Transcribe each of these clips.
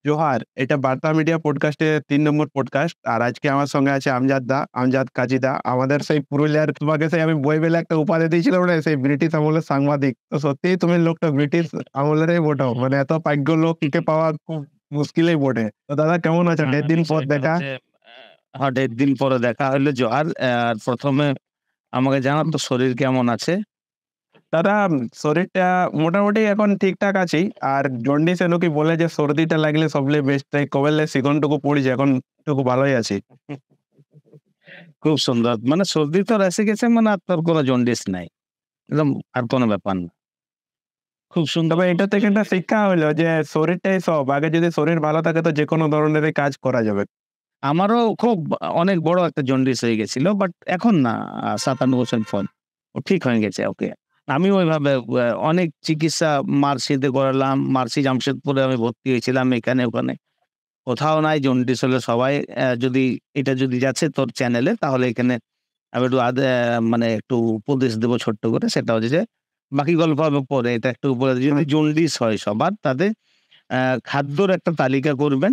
জোহার, এটা বার্তা মিডিয়া পডকাস্টের ৩ নম্বর পডকাস্ট। আর আজকে আমার সঙ্গে আছে আমজাদ দা, আমজাদ কাজী দা। আমাদের সেই পুরুলিয়ার তোমাকে সেই আমি বই মেলে একটা উপাধি দিয়েছিলাম না? সেই ব্রিটিশ আমলের সাংবাদিক। তো সত্যিই তুমি লোকটা ব্রিটিশ আমলেরই বটে। মানে এত প্রাজ্ঞ লোককে পাওয়া খুব মুশকিলই বটে। তো দাদা কেমন আছেন? হ্যাঁ, ঢের দিন পর বিষয়টা দেখা। হচ্ছে হ্যাঁ, ১.৫ দিন পরে দেখা হইলো জোহার। আর ১ম এ আমাকে জানান তো শরীর কেমন আছে? দাদা শরীরটা মোটামুটি এখন ঠিকঠাক আছি। আর জন্ডিসে লোকে বলে যে সর্দিটা লাগলে সবলে বেস্ট তাই কবেলে শিকনটুকু পড়েছে এখন একটু ভালোই আছি। খুব সুন্দর। মানে সর্দি তো এসে গেছে মানে আর তোর কোনো জন্ডিস নাই। একদম আর কোনো ব্যাপার না। খুব সুন্দর। তবে এটা থেকে একটা শিক্ষা হইলো যে শরীরটাই সব। আগে যদি শরীর ভালো থাকে তো যেকোনো ধরনেরই কাজ করা যাবে। আমারও খুব অনেক বড় একটা জন্ডিস হয়ে গেছিল। বাট এখন না ৫৭ বছর পর। ও ঠিক হয়ে গেছে ওকে। আমিও ওইভাবে অনেক চিকিৎসা মার্সিতে করালাম। মার্সি জামশেদপুরে আমি ভর্তি হয়েছিলাম এখানে ওখানে। কোথাও নাই জন্ডিস হলে সবাই যদি এটা যদি যাচ্ছে তোর চ্যানেলে তাহলে এখানে আমি একটু মানে একটু উপদেশ দেব ছোট্ট করে। সেটা হচ্ছে যে বাকি গল্প হবে পরে। এটা একটু উপরে যদি জন্ডিস হয় সবার তাদের খাদ্যর একটা তালিকা করবেন।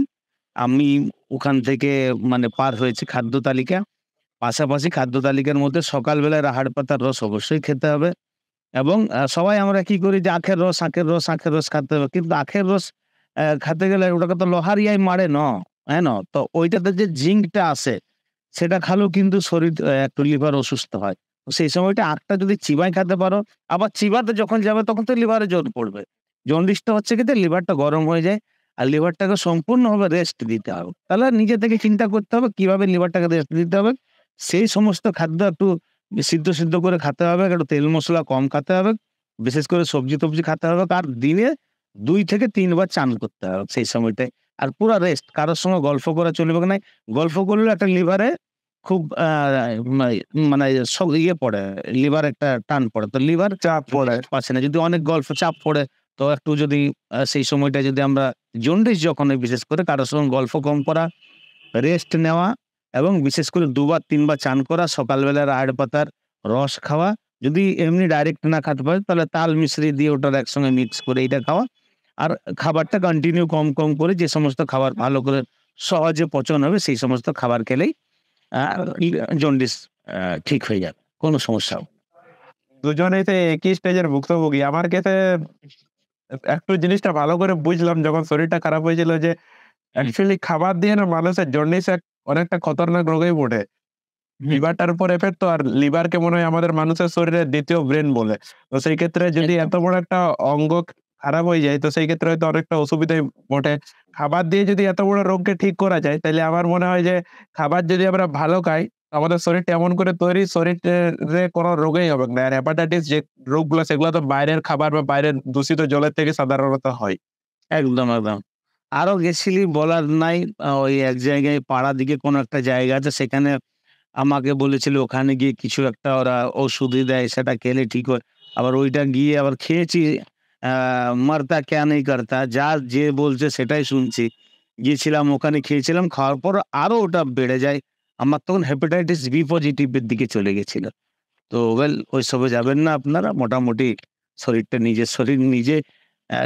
আমি ওখান থেকে মানে পার হয়েছি খাদ্য তালিকা। পাশাপাশি খাদ্য তালিকার মধ্যে সকালবেলায় রাহাড় পাতার রস অবশ্যই খেতে হবে এবং সবাই আমরা কি করি যে আখের রস, আখের রস, আখের রস খাতে হবে। কিন্তু আখের রস খাতে গেলে ওটাকে তো লোহার ইয়ায় মারে ন, হ্যাঁ ন? তো ওইটাতে যে জিঙ্কটা আছে সেটা খালেও কিন্তু শরীর একটু লিভার অসুস্থ হয়। তো সেই সময়টা আখটা যদি চিবায় খেতে পারো, আবার চিবাতে যখন যাবে তখন তো লিভারে জোর পড়বে। জন্ডিসটা হচ্ছে কি যে লিভারটা গরম হয়ে যায়। আর লিভারটাকে সম্পূর্ণভাবে রেস্ট দিতে হবে। তাহলে নিজে থেকে চিন্তা করতে হবে কিভাবে লিভারটাকে রেস্ট দিতে হবে। সেই সমস্ত খাদ্য একটু সিদ্ধ করে খেতে হবে, একটু তেল মসলা কম খেতে হবে। বিশেষ করে সবজি-টবজি খেতে হবে। আর দিনে ২ থেকে ৩ বার চান করতে হবে সেই সময়টায়। আর পুরা রেস্ট। কারো সঙ্গে গল্প করা চলবে না। গল্প করলেও একটা লিভারে খুব মাই মানে ইয়ে পড়ে, লিভার একটা টান পড়ে। তো লিভার চাপ পড়ে। পাচ্ছে না। যদি অনেক গল্প চাপ পড়ে তো একটু যদি সেই সময়টায় যদি আমরা জন্ডিস যখন হয় বিশেষ করে কারো সঙ্গে গল্প কম করা, রেস্ট নেওয়া এবং বিশেষ করে ২ বার ৩ বার চান করা, সকালবেলা রায়ের পাতার রস খাওয়া। যদি এমনি ডাইরেক্ট না খেতে পারে তাহলে তাল মিছরি দিয়ে ওটার একসঙ্গে মিক্স করে এইটা খাওয়া। আর খাবারটা কন্টিনিউ কম করে যে সমস্ত খাবার ভালো করে সহজে পচন হবে সেই সমস্ত খাবার খেলেই আ ই জন্ডিস ঠিক হয়ে যাবে। কোনো সমস্যা হবে না। দুজনেই তো একই স্টেজের ভুক্তভোগী। আমার কাছে একটু জিনিসটা ভালো করে বুঝলাম যখন শরীরটা খারাপ হয়েছিল যে হুম, অ্যাকচুয়ালি খাবার দিয়ে না মানুষের জন্ডিস অনেকটা খতরনাক রোগই বটে। হুম, লিভারটার উপর এফেক্ট তো আর লিভারকে মনে হয় আমাদের মানুষের শরীরের ২য় ব্রেন বলে। তো সেই ক্ষেত্রে যদি একদম। এত বড় একটা অঙ্গ খারাপ হয়ে যায় তো সেই ক্ষেত্রে হয়তো অনেকটা অসুবিধাই বটে। খাবার দিয়ে যদি এত বড় রোগকে ঠিক করা যায় তাইলে আমার মনে হয় যে খাবার যদি আমরা ভালো খাই, আমাদের শরীরটা এমন করে তৈরি শরীরে কোনো রোগই হবে না। আর হেপাটাইটিস যে রোগগুলো সেগুলো তো বাইরের খাবার বা বাইরের দূষিত জলের থেকে সাধারণত হয়। একদম। আরো গেছিলি বলার নাই। ওই এক জায়গায় পাড়ার দিকে কোনো একটা জায়গা আছে সেখানে আমাকে বলেছিল ওখানে গিয়ে কিছু একটা ওরা ওষুধই দেয় সেটা খেলে ঠিক হয়। আবার ওইটা গিয়ে আবার খেয়েছি। আ মারতা ক্যা নেই করতা। যার যে বলছে সেটাই শুনছি। গিয়েছিলাম ওখানে খেয়েছিলাম। খাওয়ার পর আরো ওটা বেড়ে যায়। আমার তখন হেপাটাইটিস বি পজিটিভ এর দিকে চলে গেছিল। তো ওইসবে যাবেন না আপনারা। মোটামুটি শরীরটা নিজের শরীর নিজে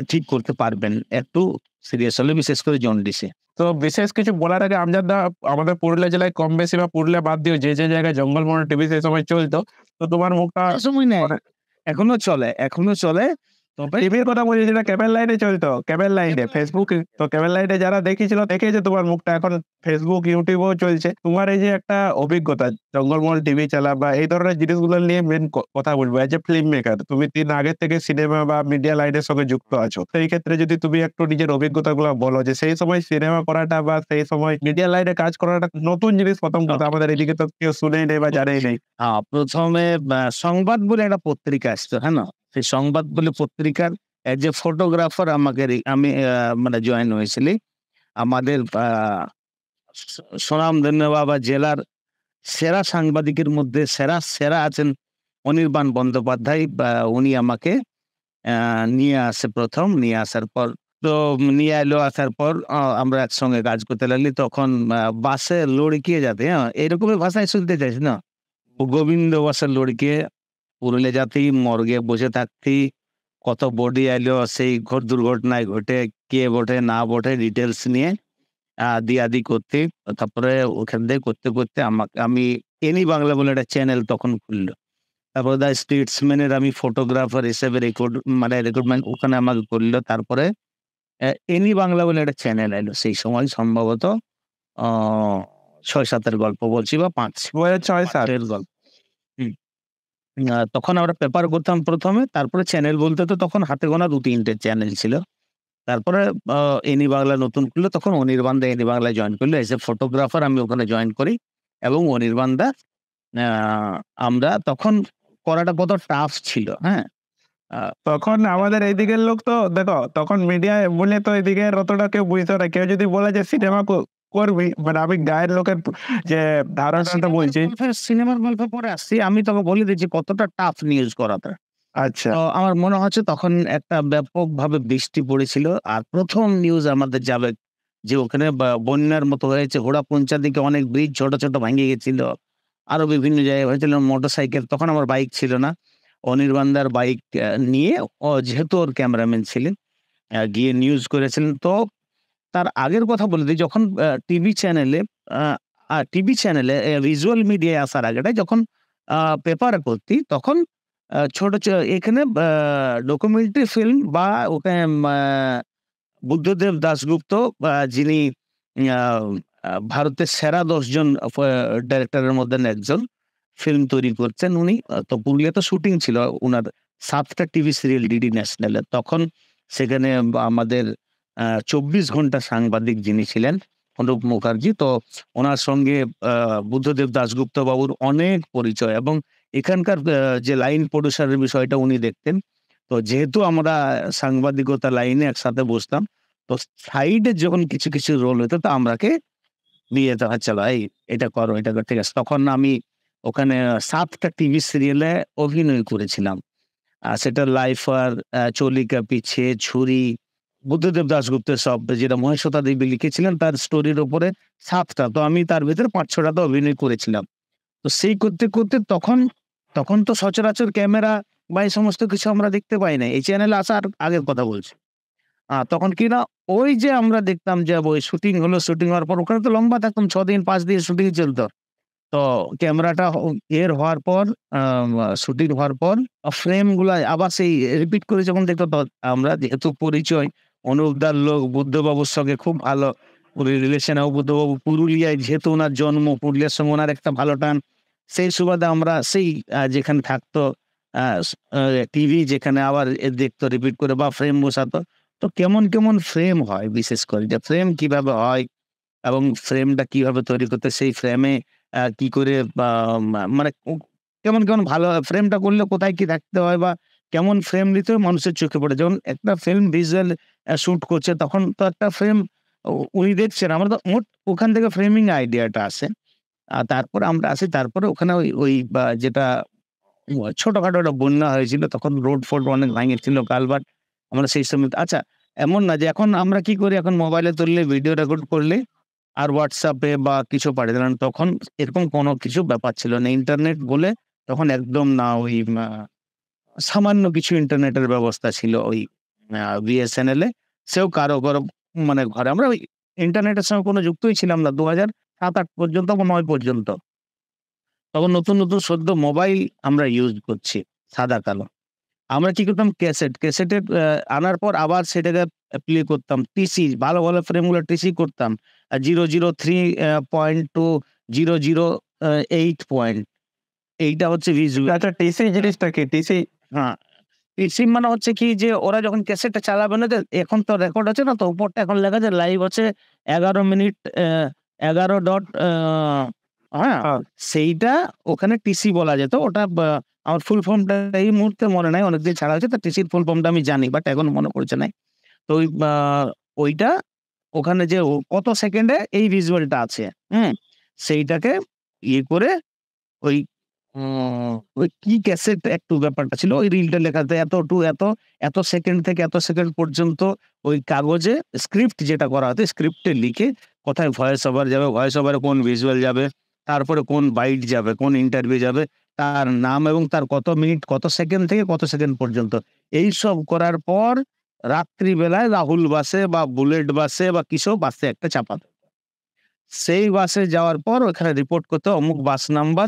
ঠিক করতে পারবেন। একটু সিরিয়াস হলে বিশেষ করে জন্ডিসে। তো বিশেষ কিছু বলার আগে আমজাদ দা আমাদের পুরুলিয়া জেলায় কম বেশি বা পুরুলিয়া বাদ দিয়েও যে জায়গায় জঙ্গলমহল টিভি সেই সময় চলতো, তো তোমার মুখটা কোনো সময় নেই। অনেক এখনো চলে। তবে টিভির কথা বলছি যেটা কেবল লাইনে চলতো। কেবল লাইনে Facebook তো কেবল লাইনে যারা দেখেছিল দেখেছে তোমার মুখটা এখন Facebook, YouTube এও চলছে। তোমার এই যে একটা অভিজ্ঞতা জঙ্গলমহল টিভি চালা বা এই ধরনের জিনিসগুলো নিয়ে মেইন কথা বলবো। এজ এ ফিল্ম মেকার তুমি ৩ আগের থেকে সিনেমা বা মিডিয়া লাইনের সঙ্গে যুক্ত আছো। সেই ক্ষেত্রে যদি তুমি একটু নিজের অভিজ্ঞতাগুলো বলো যে সেই সময় সিনেমা করাটা বা সেই সময় মিডিয়া লাইনে কাজ করাটা নতুন জিনিস ১ম কথা। ওকে। আমাদের এদিকে তো কেউ শুনেই নেই বা জানেই নেই। ১ম এ সংবাদ বলে একটা পত্রিকা আসতো, হ্যাঁ না? সেই সংবাদ বলে পত্রিকার এজ এ ফটোগ্রাফার আমাকে আমি মানে জয়েন হয়েছিলি। আমাদের স স্বনামধন্য বা জেলার সেরা সাংবাদিকের মধ্যে সেরা আছেন অনির্বাণ বন্দ্যোপাধ্যায়। উনি আমাকে আ নিয়ে আসে ১ম নিয়ে আসার পর তো নিয়ে এলো আসার পর আমরা একসঙ্গে কাজ করতে লাগলি। তখন বাসে লড়কে যাতে হ্যাঁ? এরকমই ভাষায় শুনতে চাইছ না? গোবিন্দ বাসে লড়কে পুরুলিয়া যাতি, মর্গে বসে থাকতি। কত বডি এলো, সেই দুর্ঘটনায় ঘটে কে বটে না বটে ডিটেলস নিয়ে দিয়াদি করতে, তারপরে ওখান থেকে করতে করতে আমি এনি বাংলা বলে একটা চ্যানেল তখন খুললো। তারপরে দ্য স্টেটসম্যানের আমি ফটোগ্রাফার হিসেবে রেক্রুটমেন্ট ওখানে আমাকে করলো। তারপরে এনি বাংলা বলে একটা চ্যানেল এলো সেই সময়, সম্ভবত ৬-৭ গল্প বলছি বা ৫ 2006-07 এর গল্প। হুম। তখন আমরা পেপার করতাম প্রথমে, তারপরে চ্যানেল বলতে তো তখন হাতে গোনা ২-৩টে চ্যানেল ছিল। তারপরে এনি বাংলা নতুন খুললো, তখন অনির্বাণ দা এনি বাংলায় জয়েন করলো এজ এ ফটোগ্রাফার। আমি ওখানে জয়েন করি এবং অনির্বাণ দা আ আমরা তখন করাটা কত টাফ ছিল, হ্যাঁ? আ তখন আমাদের এইদিকের লোক তো দেখো, তখন মিডিয়ায় বলে তো এদিকে অতটা কেউ বুঝতো না। কেউ যদি বলে যে সিনেমা করবি, বাট আমি গায়ের লোকের যে ধারণাটা বলছি। সিনেমার গল্পে পরে আসছি। আমি তোকে বলে দিচ্ছি কতটা টাফ নিউজ করাটা। আচ্ছা, তো আমার মনে হচ্ছে তখন একটা ব্যাপকভাবে বৃষ্টি পড়েছিল। আর ১ম নিউজ আমাদের যাবে যে ওখানে বন্যার মতো হয়েছে। হুড়াপঞ্চা দিকে অনেক ব্রিজ ছোট, ছোট ভেঙে গেছিল। আরো বিভিন্ন জায়গায় হয়েছিল। মোটরসাইকেল, তখন আমার বাইক ছিল না। অনির্বাণ দার বাইক নিয়ে যেহেতু ওর ক্যামেরাম্যান ছিলেন, গিয়ে নিউজ করেছিলেন। তো তার আগের কথা বলে দিই, যখন আ টিভি চ্যানেলে ভিজুয়াল মিডিয়ায় আসার আগেটায় যখন পেপারে করতি, তখন ছোট এখানে ডকুমেন্টারি ফিল্ম বা ওখানে বুদ্ধদেব দাশগুপ্ত যিনি আ আ ভারতের সেরা ১০ জন ডাইরেক্টরের মধ্যে একজন, ফিল্ম তৈরি করছেন উনি। তো পুরুলিয়াতে শুটিং ছিল উনার ৭ টা টিভি সিরিয়াল ডিডি ন্যাশনালে। তখন সেখানে আমাদের ২৪ ঘন্টা সাংবাদিক যিনি ছিলেন অনুপ মুখার্জি। তো উনার সঙ্গে আ বুদ্ধদেব দাশগুপ্ত বাবুর অনেক পরিচয় এবং এখানকার যে লাইন প্রডিউসারের বিষয়টা উনি দেখতেন। তো যেহেতু আমরা সাংবাদিকতা লাইনে একসাথে বসতাম, তো সাইডে যখন কিছু, কিছু রোল হতো তো আমরাকে নিয়ে যেতে হয়, "চলো এই এটা করো, এটা করো।" ঠিক আছে। তখন আমি ওখানে ৭ টা টিভি সিরিয়ালে অভিনয় করেছিলাম। সেটা 'লাইফার', 'চলি কা পিছে', 'ছুরি', বুদ্ধদেব দাশগুপ্তের সব, যেটা মহেশ্বেতা দেবী লিখেছিলেন তার স্টোরির উপরে ৭ টা। তো আমি তার ভেতরে ৫-৬ টাতে অভিনয় করেছিলাম। তো সেই করতে, করতে তখন তো সচরাচর ক্যামেরা বা এই সমস্ত কিছু আমরা দেখতে পাই নাই। এই চ্যানেলে আসার আগের কথা বলছি। তখন কি না, ওই যে আমরা দেখতাম যে ওই শুটিং হলো, শুটিং হওয়ার পর ওখানে তো লম্বা থাকতাম ৬ দিন ৫ দিন শুটিং চলত। তো ক্যামেরাটা হওয়ার পর, শুটিং হওয়ার পর ফ্রেম গুলা আবার সেই রিপিট করে যখন দেখতো, আমরা যেহেতু পরিচয় অনুপদার লোক, বুদ্ধবাবুর সঙ্গে খুব ভালো রিলেশন। বুদ্ধবাবু পুরুলিয়ায়, যেহেতু উনার জন্ম, পুরুলিয়ার সঙ্গে উনার একটা ভালো টান। সেই সুবাদে আমরা সেই যেখানে থাকতো আ টিভি যেখানে আবার দেখতো রিপিট করে বা ফ্রেম বসাতো। তো কেমন, কেমন ফ্রেম হয় বিশেষ করে যে ফ্রেম কিভাবে হয় এবং ফ্রেমটা কিভাবে তৈরি করতে, সেই ফ্রেমে কি করে বা মানে কেমন, কেমন ভালো ফ্রেমটা করলে কোথায় কি রাখতে হয় বা কেমন ফ্রেম নিতে হয় মানুষের চোখে পড়ে। যখন একটা ফিল্ম ভিজুয়াল শুট করছে তখন তো একটা ফ্রেম উনি দেখছেন। আমরা তো ওখান থেকে ফ্রেমিং আইডিয়াটা আসে। তারপরে আমরা আসি, তারপরে ওখানে ওই যেটা ছোটখাটো একটা বন্যা হয়েছিল, তখন রোড-ফোড অনেক ভাঙেছিল, কালভার্ট। আমরা সেই সময় আচ্ছা, এমন না যে এখন আমরা কি করি, এখন মোবাইলে তুললে ভিডিও রেকর্ড করলে আর WhatsApp এ বা কিছু পাঠিয়ে দিলাম। তখন এরকম কোনো কিছু ব্যাপার ছিল না। ইন্টারনেট বলে তখন একদম না, ওই সামান্য কিছু ইন্টারনেটের ব্যবস্থা ছিল ওই BSNL এ। সেও কারো, কারো মানে ঘরে। আমরা ওই ইন্টারনেটের সঙ্গে কোনো যুক্তই ছিলাম না ২০০৭-৮ পর্যন্ত বা ৯ পর্যন্ত। তখন নতুন, নতুন সদ্য মোবাইল আমরা ইউজ করছি, সাদা কালো। আমরা কি করতাম, ক্যাসেটে আনার পর আবার সেটাকে প্লে করতাম। টিসি ভালো, ভালো ফ্রেমগুলো টিসি করতাম। 003 টু 008 পয়েন্ট। এইটা হচ্ছে ভিজুয়াল। আচ্ছা, টিসি জিনিসটা কি? টিসি হ্যাঁ, টিসি মানে হচ্ছে কি যে ওরা যখন ক্যাসেটটা চালাবে না, যে এখন তো রেকর্ড আছে না, তো উপরটা এখন লেখা আছে লাইভ আছে ১১ মিনিট ১১ ডট হ্যাঁ, হ্যাঁ, সেইটা ওখানে টিসি বলা যেত। ওটা আমার ফুল ফর্মটা এই মুহূর্তে মনে নাই। অনেকদিন ছাড়া হয়েছে। তো টিসির ফুল ফর্মটা আমি জানি, বাট এখন মনে পড়ছে নাই। তো ওইটা ওখানে যে কত সেকেন্ডে এই ভিজুয়ালটা আছে, হুম? সেইটাকে ইয়ে করে ওই ওই কি ক্যাসেট একটু ব্যাপারটা ছিল। ওই রিলটা লেখাতে এত টু এত, এত সেকেন্ড থেকে এত সেকেন্ড পর্যন্ত ওই কাগজে স্ক্রিপ্ট যেটা করা হতো, স্ক্রিপ্টে লিখে কোথায় ভয়েস ওভার যাবে, ভয়েস ওভারে কোন ভিজুয়াল যাবে, তারপরে কোন বাইট যাবে, কোন ইন্টারভিউ যাবে, তার নাম এবং তার কত মিনিট, কত সেকেন্ড থেকে কত সেকেন্ড পর্যন্ত। এইসব করার পর রাত্রিবেলায় রাহুল বাসে বা বুলেট বাসে বা কিসব বাসে একটা চাপাতো। সেই বাসে যাওয়ার পর ওখানে রিপোর্ট করতে অমুক বাস নাম্বার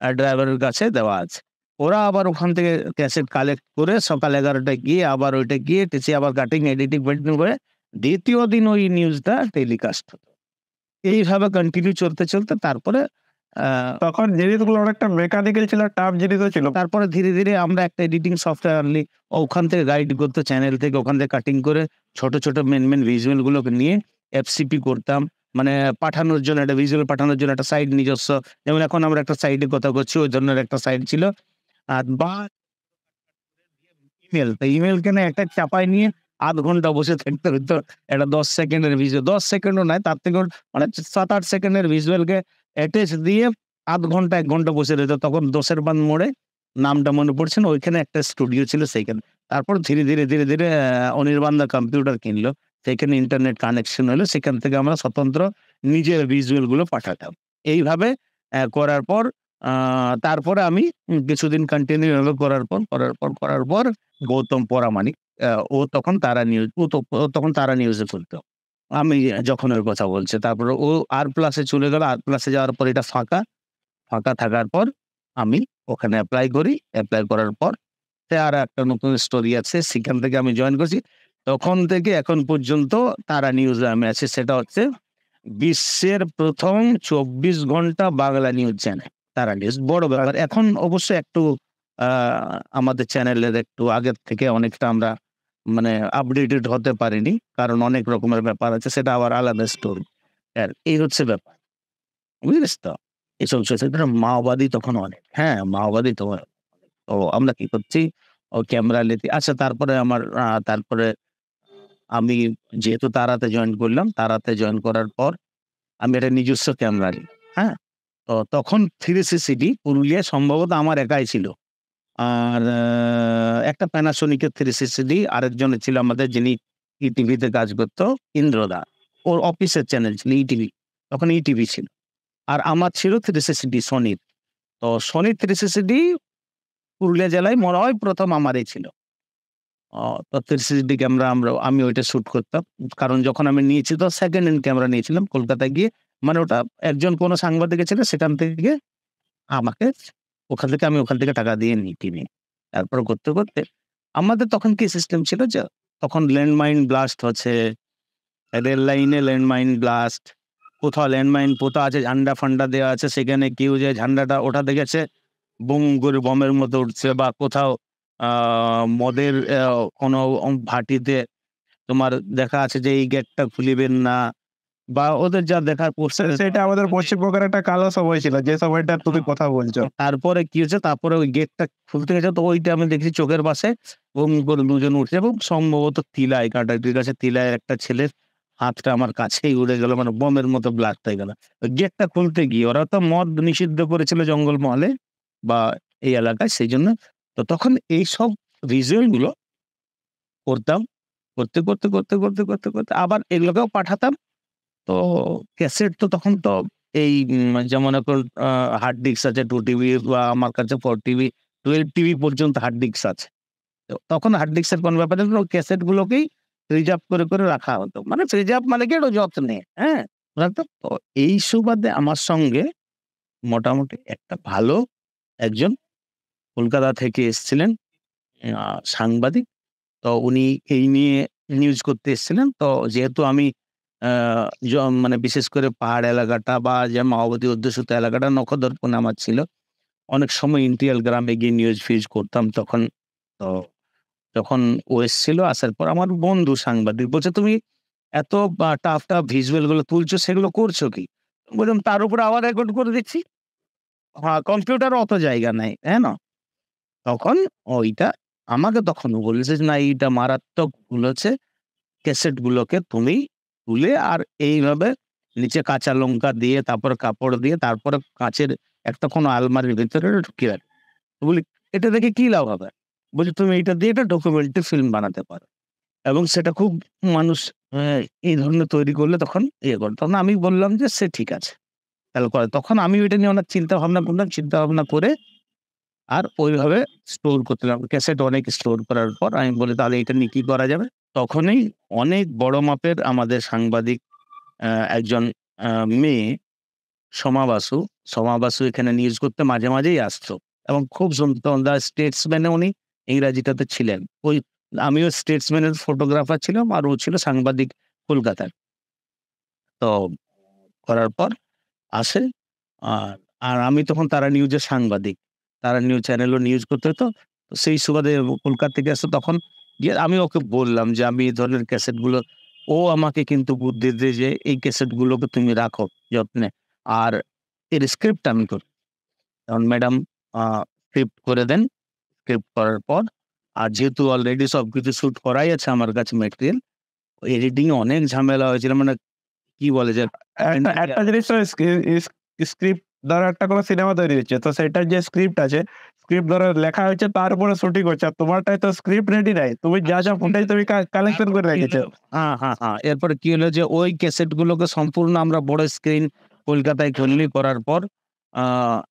ড্রাইভারের কাছে দেওয়া আছে। ওরা আবার ওখান থেকে ক্যাসেট কালেক্ট করে সকাল 11টায় গিয়ে আবার ওইটা গিয়ে টেসে আবার কাটিং, এডিটিং ফেডিটিং করে দ্বিতীয় দিন ওই নিউজটা টেলিকাস্ট হতো। এইভাবে কন্টিনিউ চলতে তারপরে আ তখন জিনিসগুলো অনেকটা মেকানিক্যাল ছিল, টাফ জিনিসও ছিল। তারপরে ধীরে আমরা একটা এডিটিং সফটওয়্যার আনলি। ওখান থেকে গাইড করতো চ্যানেল থেকে, ওখান থেকে কাটিং করে ছোট মেন ভিজুয়াল গুলোকে নিয়ে এফসিপি করতাম। মানে পাঠানোর জন্য একটা ভিজুয়াল পাঠানোর জন্য একটা সাইট নিজস্ব, যেমন এখন আমরা একটা সাইটের কথা করছি, ওই ধরনের একটা সাইট ছিল। আর বা ইমেল কেন একটা চাপায় নিয়ে ০.৫ ঘন্টা বসে থাকতে হতো। একটা ১০ সেকেন্ডের ভিজুয়াল, ১০ সেকেন্ডও নয়, তার থেকেও মানে ৭-৮ সেকেন্ডের ভিজুয়ালকে অ্যাটাচ দিয়ে ০.৫ ঘন্টা ১ ঘন্টা বসে রইতো। তখন দোসেরবান মোড়ে, নামটা মনে পড়ছে না, ওইখানে একটা স্টুডিও ছিল সেইখানে। তারপর ধীরে অনির্বাণ দা কম্পিউটার কিনলো। সেখানে ইন্টারনেট কানেকশন হলো। সেখান থেকে আমরা স্বতন্ত্র নিজের ভিজুয়াল গুলো পাঠাতাম। এইভাবে করার পর আ তারপরে আমি কিছুদিন কন্টিনিউ হলো করার পর গৌতম পরামানিক, ও তখন তারা নিউজে করতো। আমি যখন ওর কথা বলছি। তারপরে ও আর প্লাসে চলে গেল। আর প্লাসে যাওয়ার পর এটা ফাঁকা থাকার পর আমি ওখানে এপ্লাই করি। এপ্লাই করার পর আর একটা নতুন স্টোরি আছে। সেখান থেকে আমি জয়েন করছি। তখন থেকে এখন পর্যন্ত তারা নিউজে আমি আছি। সেটা হচ্ছে বিশ্বের ১ম ২৪ ঘন্টা বাংলা নিউজ চ্যানেল তারা নিউজ। বড় ব্যাপার। এখন অবশ্য একটু আ আমাদের চ্যানেলের একটু আগের থেকে অনেকটা আমরা মানে আপডেটেড হতে পারিনি। কারণ অনেক রকমের ব্যাপার আছে। সেটা আবার আলাদা স্টোরি। এই হচ্ছে ব্যাপার। বুঝলিস তো? এসব চলছে। মাওবাদী তখন অনেক। হ্যাঁ, মাওবাদী তো অনেক। তো আমরা কি করছি? ও ক্যামেরা লেতে আচ্ছা, তারপরে আমি যেহেতু তারাতে জয়েন করলাম, তারাতে জয়েন করার পর আমি একটা নিজস্ব ক্যামেরা নিই। হ্যাঁ? তো তখন 360 পুরুলিয়ায় সম্ভবত আমার একাই ছিল। আর একটা Panasonic এর 360, আরেকজনের ছিল আমাদের, যিনি ইটিভিতে কাজ করত, ইন্দ্রদা। ওর অফিসের চ্যানেল ছিল ইটিভি। তখন ইটিভি ছিল। আর আমার ছিল 360 সনির। তো সনির 360 পুরুলিয়া জেলায় মনে হয় ১ম আমারই ছিল। অ তো 360 ক্যামেরা আমি ওইটা শুট করতাম। কারণ যখন আমি নিয়েছি তো সেকেন্ড হ্যান্ড ক্যামেরা নিয়েছিলাম কলকাতায় গিয়ে। মানে ওটা একজন কোন সাংবাদিক ছিল, সেখান থেকে আমাকে আমি ওখান থেকে টাকা দিয়ে কিনি। তারপর করতে আমাদের তখন কি সিস্টেম ছিল যে তখন ল্যান্ডমাইন ব্লাস্ট হচ্ছে, রেল লাইনে ল্যান্ডমাইন ব্লাস্ট, কোথাও ল্যান্ডমাইন পোতা আছে, ঝান্ডা-ফান্ডা দেওয়া আছে, সেখানে কেউ যে ঝান্ডাটা ওঠাতে গেছে, বুম করে বমের মতো উঠছে, বা কোথাও আ মদের কোনো ভাটিতে তোমার দেখা আছে যে এই গেটটা খুলিবেন না, বা ওদের যা দেখার করছে সেটা আমাদের পশ্চিমবঙ্গের একটা কালো সময় ছিল, যে সময়টার তুমি কথা বলছো। তারপরে কি হয়েছে, তারপরে ওই গেটটা খুলতে গেছে, তো ওইটা আমি দেখেছি চোখের পাশে বুম করে ২ জন উঠছে, এবং সম্ভবত তিলায়, কাঁটাটির কাছে তিলায় একটা ছেলের হাতটা আমার কাছেই উড়ে গেল, মানে বোমের মতো ব্লাস্ট হয়ে গেল। ওই গেটটা খুলতে গিয়ে ওরা তো মদ নিষিদ্ধ করেছিল জঙ্গলমহলে বা এই এলাকায়, সেইজন্য। তো তখন এইসব ভিজুয়াল গুলো করতাম। করতে আবার এগুলোকেও পাঠাতাম। তো ক্যাসেট তো তখন তো এই যেমন এখন হার্ড ডিস্ক আছে 2 টিবি, বা আমার কাছে 4 টিবি, 12 টিবি পর্যন্ত হার্ড ডিস্ক আছে। তো তখন হার্ড ডিস্কের কোনো ব্যাপার না, ক্যাসেট গুলোকেই রিজার্ভ করে রাখা হতো। মানে রিজার্ভ মানে কি, একটু যত্নে, হ্যাঁ? রাখতাম। তো এই সুবাদে আমার সঙ্গে মোটামুটি একটা ভালো একজন কলকাতা থেকে এসেছিলেন সাংবাদিক। তো উনি এই নিয়ে নিউজ করতে এসেছিলেন। তো যেহেতু আমি আ জ মানে বিশেষ করে পাহাড় এলাকাটা বা যে মাওবাদী অধ্যুষিত এলাকাটা নখদর্পণে আমার ছিল। অনেক সময় ইন্টিরিয়াল গ্রামে গিয়ে নিউজ করতাম তখন। তো যখন ও এসেছিল, আসার পর আমার বন্ধু সাংবাদিক বলছে, "তুমি এত টাফ ভিজুয়াল গুলো তুলছো, সেগুলো করছো কি?" বললাম, "তার উপরে আবার রেকর্ড করে দিচ্ছি। হ্যাঁ, কম্পিউটারে অত জায়গা নাই।" হ্যাঁ না? তখন ওইটা আমাকে তখন বলেছে যে, "না, এইটা মারাত্মক ভুল হচ্ছে। ক্যাসেট গুলোকে তুমি তুলে আর এইভাবে নিচে কাঁচা লঙ্কা দিয়ে, তারপরে কাপড় দিয়ে, তারপরে কাঁচের একটা কোনো আলমারির ভেতরে ঢুকিয়ে রাখো।" বলি, "এটা দেখে কি লাভ হবে?" বলছে, "তুমি এইটা দিয়ে একটা ডকুমেন্টারি ফিল্ম বানাতে পারো। এবং সেটা খুব মানুষ এই ধরনের তৈরি করলে তখন ইয়ে করে।" তখন আমি বললাম যে, "সে ঠিক আছে। তাহলে করে।" তখন আমি ওইটা নিয়ে অনেক চিন্তা ভাবনা করলাম। চিন্তা ভাবনা করে আর ওইভাবে স্টোর করতে লাগলো। ক্যাসেট অনেক স্টোর করার পর আমি বলি, "তাহলে এটা নিয়ে কি করা যাবে?" তখনই অনেক বড় মাপের আমাদের সাংবাদিক একজন মেয়ে সোমা বাসু, সোমা বাসু এখানে নিউজ করতে মাঝে, মাঝেই আসতো এবং খুব শুনতো। দ্য স্টেটসম্যান এ উনি ইংরাজিটাতে ছিলেন। আমিও স্টেটসম্যান এর ফটোগ্রাফার ছিলাম আর ও ছিল সাংবাদিক কলকাতার। তো করার পর আসে। আর আর আমি তখন তারা নিউজের সাংবাদিক। তারা নিউজ চ্যানেলও নিউজ করতে হতো। তো সেই সুবাদে কলকাতা থেকে আসতো তখন গিয়ে আমি ওকে বললাম যে, "আমি এই ধরনের ক্যাসেটগুলো" ও আমাকে কিন্তু বুদ্ধি দেয় যে, "এই ক্যাসেটগুলোকে তুমি রাখো যত্নে। আর এর স্ক্রিপ্ট আমি করি।" তখন ম্যাডাম আ স্ক্রিপ্ট করে দেন। স্ক্রিপ্ট করার পর আর যেহেতু অলরেডি সবকিছু শুট করাই আছে আমার কাছে ম্যাটেরিয়াল, এডিটিং এ অনেক ঝামেলা হয়েছিল। মানে কি বলে যে একটা জিনিস তো স্ক্রিপ্ট ধরো একটা কোনো সিনেমা তৈরি হচ্ছে। তো সেটার যে স্ক্রিপ্ট আছে, স্ক্রিপ্ট ধরো লেখা হয়েছে তার উপরে শুটিং হচ্ছে। আর তোমারটায় তো স্ক্রিপ্ট রেডি নাই। তুমি যা ফুটেজ তুমি কালেকশন করে রেখেছো। হ্যাঁ। এরপরে কি হলো যে ওই ক্যাসেট গুলোকে সম্পূর্ণ আমরা বড় স্ক্রিন কলকাতায় খুললি করার পর আ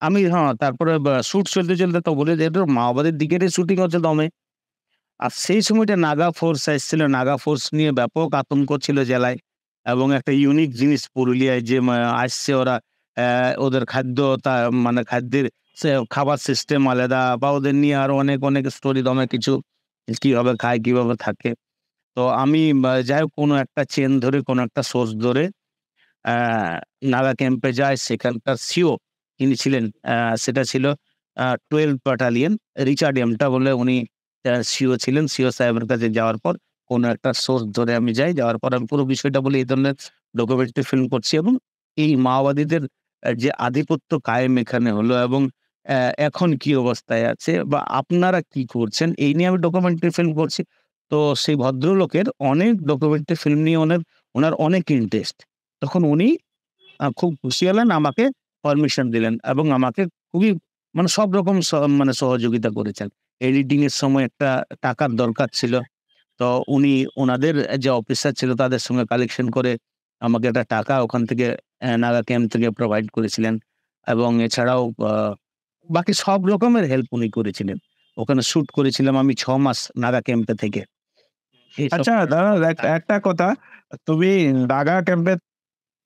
আমি তারপরে শুট চলতে তো বলি যে, "এটা মাওবাদের দিকেরই শুটিং হচ্ছে দমে।" আর সেই সময়টা নাগা ফোর্স এসছিল। নাগা ফোর্স নিয়ে ব্যাপক আতঙ্ক ছিল জেলায় এবং একটা ইউনিক জিনিস পুরুলিয়ায় যে আসছে ওরা ওদের খাদ্য মানে খাদ্যের খাবার সিস্টেম আলাদা বা ওদের নিয়ে আরো অনেক স্টোরি দমে কিছু কিভাবে খায়, কিভাবে থাকে। তো আমি যাই হোক কোনো একটা চেন ধরে, কোনো একটা সোর্স ধরে আ নাগা ক্যাম্পে যাই। সেখানকার সিও যিনি ছিলেন সেটা ছিল 12 ব্যাটালিয়ন রিচার্ড এমটা বলে উনি সিও ছিলেন। সিও সাহেবের কাছে যাওয়ার পর কোনো একটা সোর্স ধরে আমি যাই। যাওয়ার পর আমি পুরো বিষয়টা বলি, "এই ধরনের ডকুমেন্টারি ফিল্ম করছি এবং এই মাওবাদীদের যে আধিপত্য কায়েম এখানে হলো এবং এখন কি অবস্থায় আছে বা আপনারা কি করছেন?" এই নিয়ে আমি ডকুমেন্টারি ফিল্ম করছি। তো সেই ভদ্রলোকের অনেক ডকুমেন্টারি ফিল্ম নিয়ে উনার অনেক ইন্টারেস্ট। তখন উনি খুব খুশি হলেন, আমাকে পারমিশন দিলেন এবং আমাকে খুবই মানে সব রকম মানে সহযোগিতা করেছেন। এডিটিং এর সময় একটা টাকার দরকার ছিল। তো উনি উনাদের যে অফিসার ছিল তাদের সঙ্গে কালেকশন করে আমাকে একটা টাকা ওখান থেকে নাগা ক্যাম্প থেকে প্রোভাইড করেছিলেন এবং এছাড়াও বাকি সব রকমের হেল্প উনি করেছিলেন। ওখানে শুট করেছিলাম আমি ৬ মাস নাগা ক্যাম্পে থেকে। এইসব আচ্ছা দাদা একটা কথা, তুমি নাগা ক্যাম্পে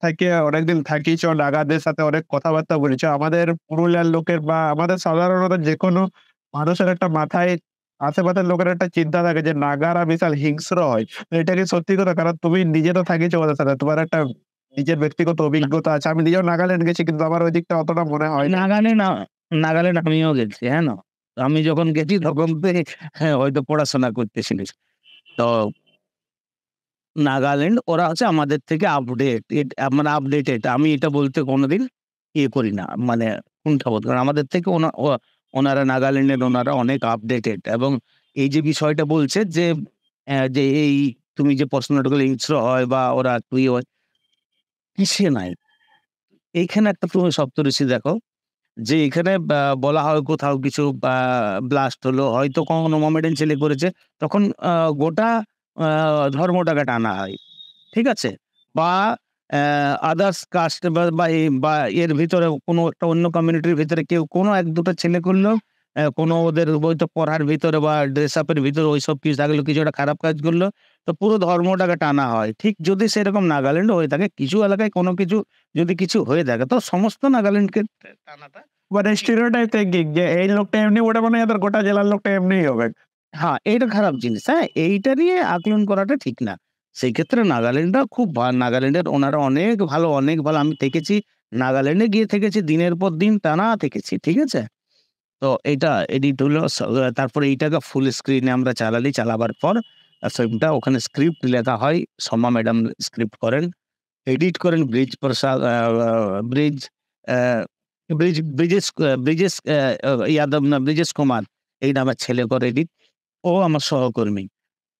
থেকে অনেকদিন থাকিছো, নাগাদের সাথে অনেক কথাবার্তা বলেছো। আমাদের পুরুলিয়ার লোকের বা আমাদের সাধারণত যেকোনো মানুষের একটা মাথায় আশেপাশের লোকের একটা চিন্তা থাকে যে নাগারা বিশাল হিংস্র হয়। তো এটা কি সত্যি কথা? কারণ তুমি নিজে তো থাকিছো ওদের সাথে। তোমার একটা নিজের ব্যক্তিগত অভিজ্ঞতা আছে। আমি নিজেও নাগাল্যান্ড গেছি কিন্তু আমার ওই দিকটা অতটা মনে হয় নাই। নাগাল্যান্ড নাগাল্যান্ড আমিও গেছি, হ্যাঁ না? আমি যখন গেছি তখন তো হ্যাঁ, হয়তো পড়াশোনা করতেছিলিস। তো নাগাল্যান্ড ওরা হচ্ছে আমাদের থেকে মানে আপডেটেড। আমি এটা বলতে কোনোদিন করি না। মানে কুণ্ঠাবোধ কারণ আমাদের থেকে ওনারা নাগাল্যান্ডের ওনারা অনেক আপডেটেড এবং এই যে বিষয়টা বলছে যে এই তুমি যে প্রশ্নটা করলে হিংস্র হয় বা ওরা একটু হয়, কিসে নাই? এইখানে একটা তুমি সপ্তর্ষি দেখো যে এখানে বলা হয় কোথাও কিছু ব্লাস্ট হলো, হয়তো কোনো মোহামেডান ছেলে করেছে, তখন গোটা ধর্মটাকে টানা হয়। ঠিক আছে? বা আদার্স কাস্ট বা এর ভিতরে কোনো একটা অন্য কমিউনিটির ভিতরে কেউ কোনো ১-২ টা ছেলে করলো, কোনো ওদের হয়তো পড়ার ভিতরে বা ড্রেস আপ এর ভিতরে ওইসব কিছু থাকলো, কিছু একটা খারাপ কাজ করলো, তো পুরো ধর্মটাকে টানা হয়। ঠিক যদি সেরকম নাগাল্যান্ডে হয়ে থাকে, কিছু এলাকায় কোনো কিছু যদি কিছু হয়ে থাকে, তো সমস্ত নাগাল্যান্ডকে টানাটা মানে স্টেরিওটাইপ থিংকিং যে এই লোকটা এমনি ওটা মানে এদের গোটা জেলার লোকটা এমনিই হবে। হ্যাঁ, এইটা খারাপ জিনিস। হ্যাঁ? এইটা নিয়ে আকলন করাটা ঠিক না। সেই ক্ষেত্রে নাগাল্যান্ডরা খুব নাগাল্যান্ডের ওনারা অনেক ভালো। আমি থেকেছি, নাগাল্যান্ডে গিয়ে থেকেছি দিনের পর দিন টানা থেকেছি। ঠিক আছে? তো এইটা এডিট হলো তারপরে এইটাকে ফুল স্ক্রিনে আমরা চালাবার পর ফিল্মটা ওখানে স্ক্রিপ্ট লেখা হয়। সোমা ম্যাডাম স্ক্রিপ্ট করেন। এডিট করেন ব্রিজ প্রসাদ আ আ ব্রিজ আ ব্রিজ ব্রিজেস ব্রিজেস ইয়াদব না ব্রিজেশ কুমার এই নামের ছেলে করে এডিট। ও আমার সহকর্মী।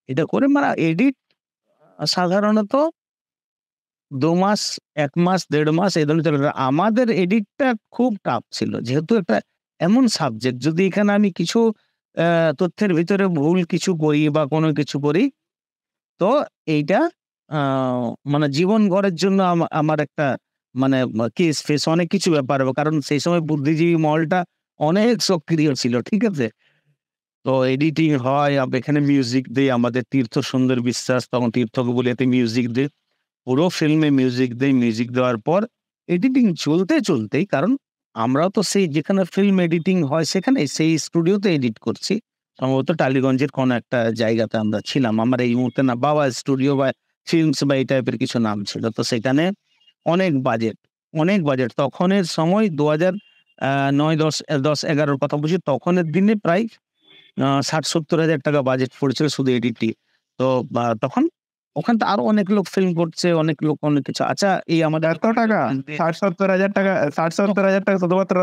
এটা করে মানে এডিট সাধারণত ২ মাস, ১ মাস, ১.৫ মাস এই ধরনের চলে। আমাদের এডিটটা খুব টাফ ছিল। যেহেতু একটা এমন সাবজেক্ট যদি এখানে আমি কিছু তথ্যের ভিতরে ভুল কিছু করি বা কোনো কিছু করি, তো এইটা আ মানে জীবন গড়ের জন্য আমার একটা মানে কেস ফেস অনেক কিছু ব্যাপার হবে। কারণ সেই সময় বুদ্ধিজীবী মহলটা অনেক সক্রিয় ছিল, ঠিক আছে? তো এডিটিং হয়, এখানে মিউজিক দেই, আমাদের তীর্থ সুন্দর বিশ্বাস তখন তীর্থকে বলে এতে মিউজিক দেই। পুরো ফিল্মে মিউজিক দেই। মিউজিক দেওয়ার পর এডিটিং চলতেই কারণ আমরাও তো সেই যেখানে ফিল্ম এডিটিং হয় সেখানে সেই স্টুডিওতে এডিট করছি। সম্ভবত টালিগঞ্জের কোনো একটা জায়গাতে আমরা ছিলাম। আমার এই মুহূর্তে না বাবা স্টুডিও বা ফিল্মস বা এই টাইপের কিছু নাম ছিল। তো সেখানে অনেক বাজেট, অনেক বাজেট। তখনের সময় ২০০০ ৯, ১০, ১১ র কথা বলছি। তখনের দিনে প্রায় ৬০,০০০-৭০,০০০ বাজেট পড়েছিল শুধু এডিটই। তো তখন ওখানে তো আরো অনেক লোক ফিল্ম করছে, অনেক লোক অনেক কিছু। আচ্ছা এই আমাদের এত টাকা? ৬০,০০০-৭০,০০০ টাকা, ৬০,০০০-৭০,০০০ টাকা শুধুমাত্র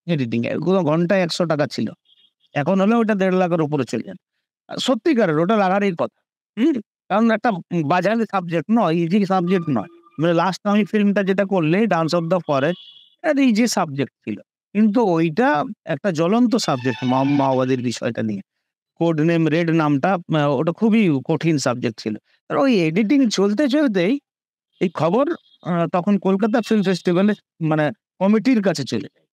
এডিটিং এ ঘন্টায় ৳১০০ ছিল। এখন হলে ওটা ১.৫ লাখের উপরে চলে যাবে। সত্যিকারের ওটা লাগারই কথা। হুম? কারণ একটা বাজারে সাবজেক্ট নয়, ইজি সাবজেক্ট নয়। মানে লাস্ট আমি ফিল্মটা যেটা করলে 'ডান্স অফ দ্য ফরেস্ট' এটা ইজি সাবজেক্ট ছিল। কিন্তু ওইটা একটা জ্বলন্ত সাবজেক্ট মাওবাদীর বিষয়টা নিয়ে। কোড নেম রেড নামটা ওটা খুবই কঠিন সাবজেক্ট ছিল। আর ওই এডিটিং চলতেই এই খবর তখন কলকাতা ফিল্ম ফেস্টিভ্যালে মানে কমিটির কাছে চলে যায়।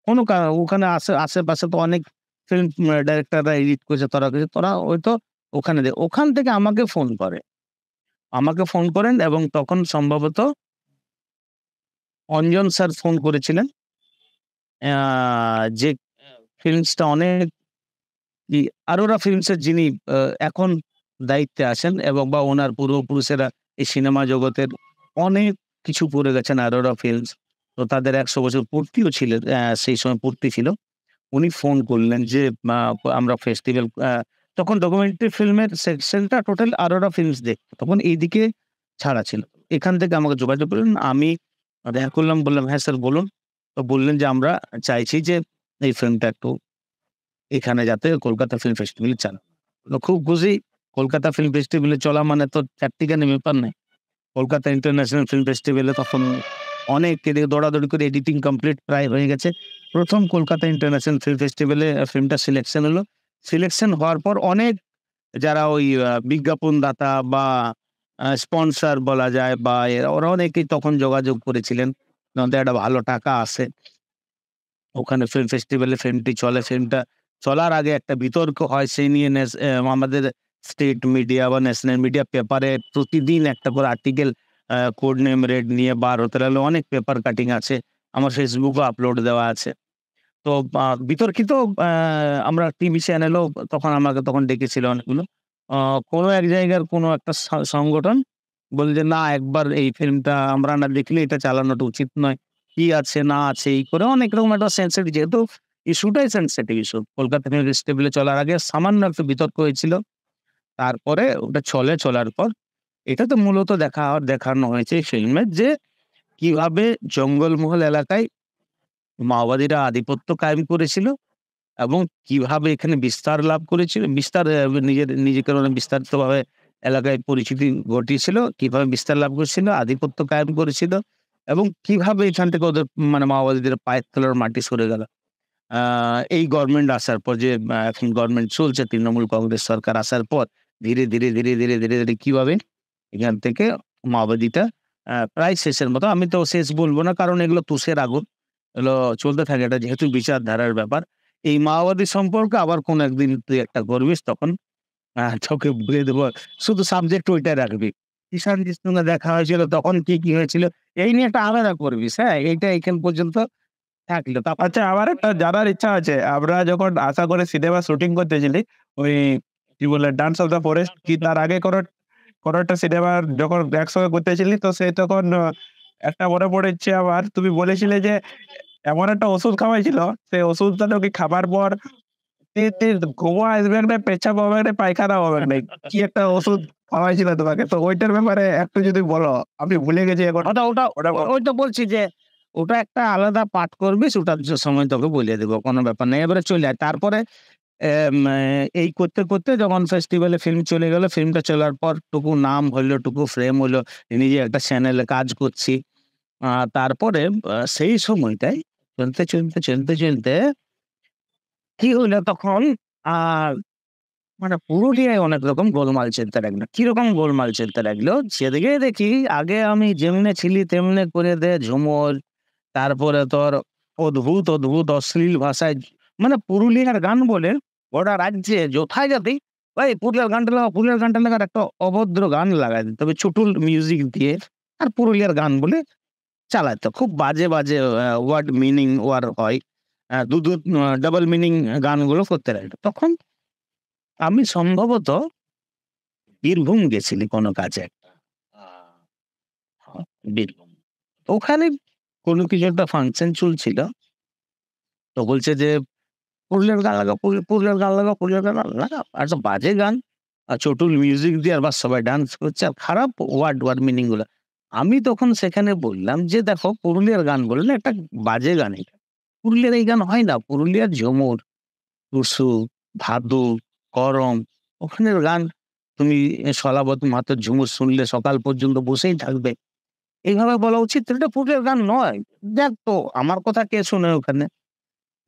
কোনো ওখানে আশেপাশে তো অনেক ফিল্ম ডাইরেক্টররা এডিট করেছে, তোরা হয়তো ওখানে ওখান থেকে আমাকে ফোন করে। আমাকে ফোন করেন এবং তখন সম্ভবত অঞ্জন স্যার ফোন করেছিলেন। যে ফিল্মসটা অনেক ই আরোরা ফিল্মসের যিনি আ এখন দায়িত্বে আছেন এবং বা ওনার পূর্বপুরুষেরা এই সিনেমা জগতের অনেক কিছু করে গেছেন আরোরা ফিল্মস। তো তাদের ১০০ বছর পূর্তিও ছিল, সেই সময় পূর্তি ছিল। উনি ফোন করলেন যে আ আমরা ফেস্টিভ্যাল তখন ডকুমেন্টারি ফিল্মের সেকশনটা টোটাল আরোরা ফিল্মস দেখত। তখন এইদিকে ছাড়া ছিল। এখান থেকে আমাকে যোগাযোগ করলেন। আমি দেখা করলাম, বললাম, "হ্যাঁ স্যার বলুন।" তো বললেন যে, "আমরা চাইছি যে এই ফিল্মটা একটু এখানে যাতে কলকাতা ফিল্ম ফেস্টিভ্যালে চালানো।" তো খুব খুশি। কলকাতা ফিল্ম ফেস্টিভ্যালে চলা মানে তো চারটিখানি ব্যাপার নাই। কলকাতা ইন্টারন্যাশনাল ফিল্ম ফেস্টিভ্যালে তখন অনেক এদিকে দৌড়াদৌড়ি করে এডিটিং কমপ্লিট প্রায় হয়ে গেছে। ১ম কলকাতা ইন্টারন্যাশনাল ফিল্ম ফেস্টিভ্যালে ফিল্মটা সিলেকশন হলো। সিলেকশন হওয়ার পর অনেক যারা ওই বিজ্ঞাপনদাতা বা স্পন্সর বলা যায় বা ওরা অনেকেই তখন যোগাযোগ করেছিলেন। যাতে একটা ভালো টাকা আসে। ওখানে ফিল্ম ফেস্টিভ্যালে ফিল্মটি চলে। ফিল্মটা চলার আগে একটা বিতর্ক হয় সেই নিয়ে আমাদের স্টেট মিডিয়া বা ন্যাশনাল মিডিয়া পেপারে প্রতিদিন একটা করে আর্টিকেল কোড নেম রেড নিয়ে বার হতে লাগলো। অনেক পেপার কাটিং আছে। আমার ফেসবুকেও আপলোড দেওয়া আছে। তো বিতর্কিত আ আমরা টিভি চ্যানেলও আমাকে তখন ডেকেছিল অনেকগুলো। আ কোনো এক জায়গার কোনো একটা সংগঠন বলল যে, "না একবার এই ফিল্মটা আমরা না দেখলে এটা চালানোটা উচিত নয়। কি আছে না আছে" এই করে অনেক রকম একটা সেনসিটিভ, যেহেতু ইস্যুটাই সেনসিটিভ ইস্যু। কলকাতা ফিল্ম ফেস্টিভ্যালে চলার আগে সামান্য একটু বিতর্ক হয়েছিল। তারপরে ওটা চলার পর এটাতে মূলত দেখানো হয়েছে ফিল্মের যে কিভাবে জঙ্গলমহল এলাকায় মাওবাদীরা আধিপত্য কায়েম করেছিল এবং কিভাবে এখানে বিস্তার লাভ করেছিল, বিস্তার নিজেকে অনেক বিস্তারিতভাবে এলাকায় পরিচিতি ঘটিয়েছিল, কিভাবে বিস্তার লাভ করেছিল, আধিপত্য কায়েম করেছিল এবং কিভাবে এখান থেকে ওদের মানে মাওবাদীদের পায়ের তলার মাটি সরে গেল। আ এই গভর্নমেন্ট আসার পর যে এখন গভর্নমেন্ট চলছে তৃণমূল কংগ্রেস সরকার আসার পর ধীরে কিভাবে এখান থেকে মাওবাদীটা প্রায় শেষের মতো। আমি তো শেষ বলব না কারণ এগুলো তুষের আগুন। এগুলো চলতে থাকে, এটা যেহেতু বিচারধারার ব্যাপার। এই মাওবাদী সম্পর্কে আবার কোনো একদিন তুই একটা করবিস তখন তোকে বলে দেব। শুধু সাবজেক্ট ওইটাই রাখবি। ঈশান সঙ্গে দেখা হয়েছিল তখন কি হয়েছিল? এই নিয়ে একটা আলাদা করবিস, হ্যাঁ? এইটা এইখান পর্যন্ত থাকলো। আচ্ছা, আমার একটা জানার ইচ্ছা আছে। আমরা যখন আশা করে সিনেমা শুটিং করতেছিলি, ওই কি বলে 'ডান্স অফ দ্য ফরেস্ট' কি তার আগে কোনো একটা সিনেমা যখন একসঙ্গে করতেছিলি তো সে তখন একটা মনে পড়েছে আমার, তুমি বলেছিলে যে এমন একটা ওষুধ খাওয়াইছিল, সেই ওষুধটা নাকি খাবার পর ঘুমও আসবে না, পেচ্ছাপ হবে না, পায়খানা হবে না। কি একটা ওষুধ খাওয়াইছিল তোমাকে? তো ওইটার ব্যাপারে একটু যদি বলো। আমি ভুলে গেছি এখন। ওটা ওটা ওটা ওই তো বলছি যে ওটা একটা আলাদা পাঠ করবিস, ওটার সময় তোকে বলে দেব। কোনো ব্যাপার নেই। এবারে চলে আয়। তারপরে এই করতে যখন ফেস্টিভ্যালে ফিল্ম চলে গেল, ফিল্মটা চলার পর টুকু নাম হইলো, টুকু ফ্রেম হইলো। নিজে একটা চ্যানেলে কাজ করছি। তারপরে সেই সময়টায় চলতে কি হইলো তখন আ মানে পুরুলিয়ায় অনেক রকম গোলমাল চলতে লাগলো। কিরকম গোলমাল চলতে লাগলো? যেদিকে দেখি আগে আমি যেমনে ছিলি তেমনে করে দে ঝুমুর, তারপরে তোর অদ্ভুত, অদ্ভুত অশ্লীল ভাষায় মানে পুরুলিয়ার গান বলে গোটা রাজ্যে যথায় যাতেই ভাই পুরুলিয়ার গানটা লাগাও, পুরুলিয়ার গানটা লাগার একটা অভদ্র গান লাগায় দিত। তবে চুটুল মিউজিক দিয়ে আর পুরুলিয়ার গান বলে চালাতো। খুব বাজে, বাজে ওয়ার্ড মিনিং হয়। দু ডাবল মিনিং গানগুলো করতে লাগতো। তখন আমি সম্ভবত বীরভূম গেছিলি কোনো কাজে একটা। বীরভূম। ওখানে কোনো কিছু একটা ফাংশন চলছিল। তো বলছে যে, "পুরুলিয়ার গান লাগাও, পুরুলিয়ার গান লাগাও, পুরুলিয়ার গান লাগাও।" একটা বাজে গান। চটুল মিউজিক দিয়ে আর বাস সবাই ডান্স করছে আর খারাপ ওয়ার্ড মিনিং গুলা। আমি তখন সেখানে বললাম যে, "দেখো পুরুলিয়ার গান বলে না একটা বাজে গান এটা। পুরুলিয়ার এই গান হয় না। পুরুলিয়ার ঝুমুর, টুসু, ভাদু, করম ওখানের গান তুমি শলাবত মাহাতোর ঝুমুর শুনলে সকাল পর্যন্ত বসেই থাকবে। এইভাবে বলা উচিত। এটা পুরুলিয়ার গান নয়।" দেখ তো আমার কথা কে শোনে ওখানে?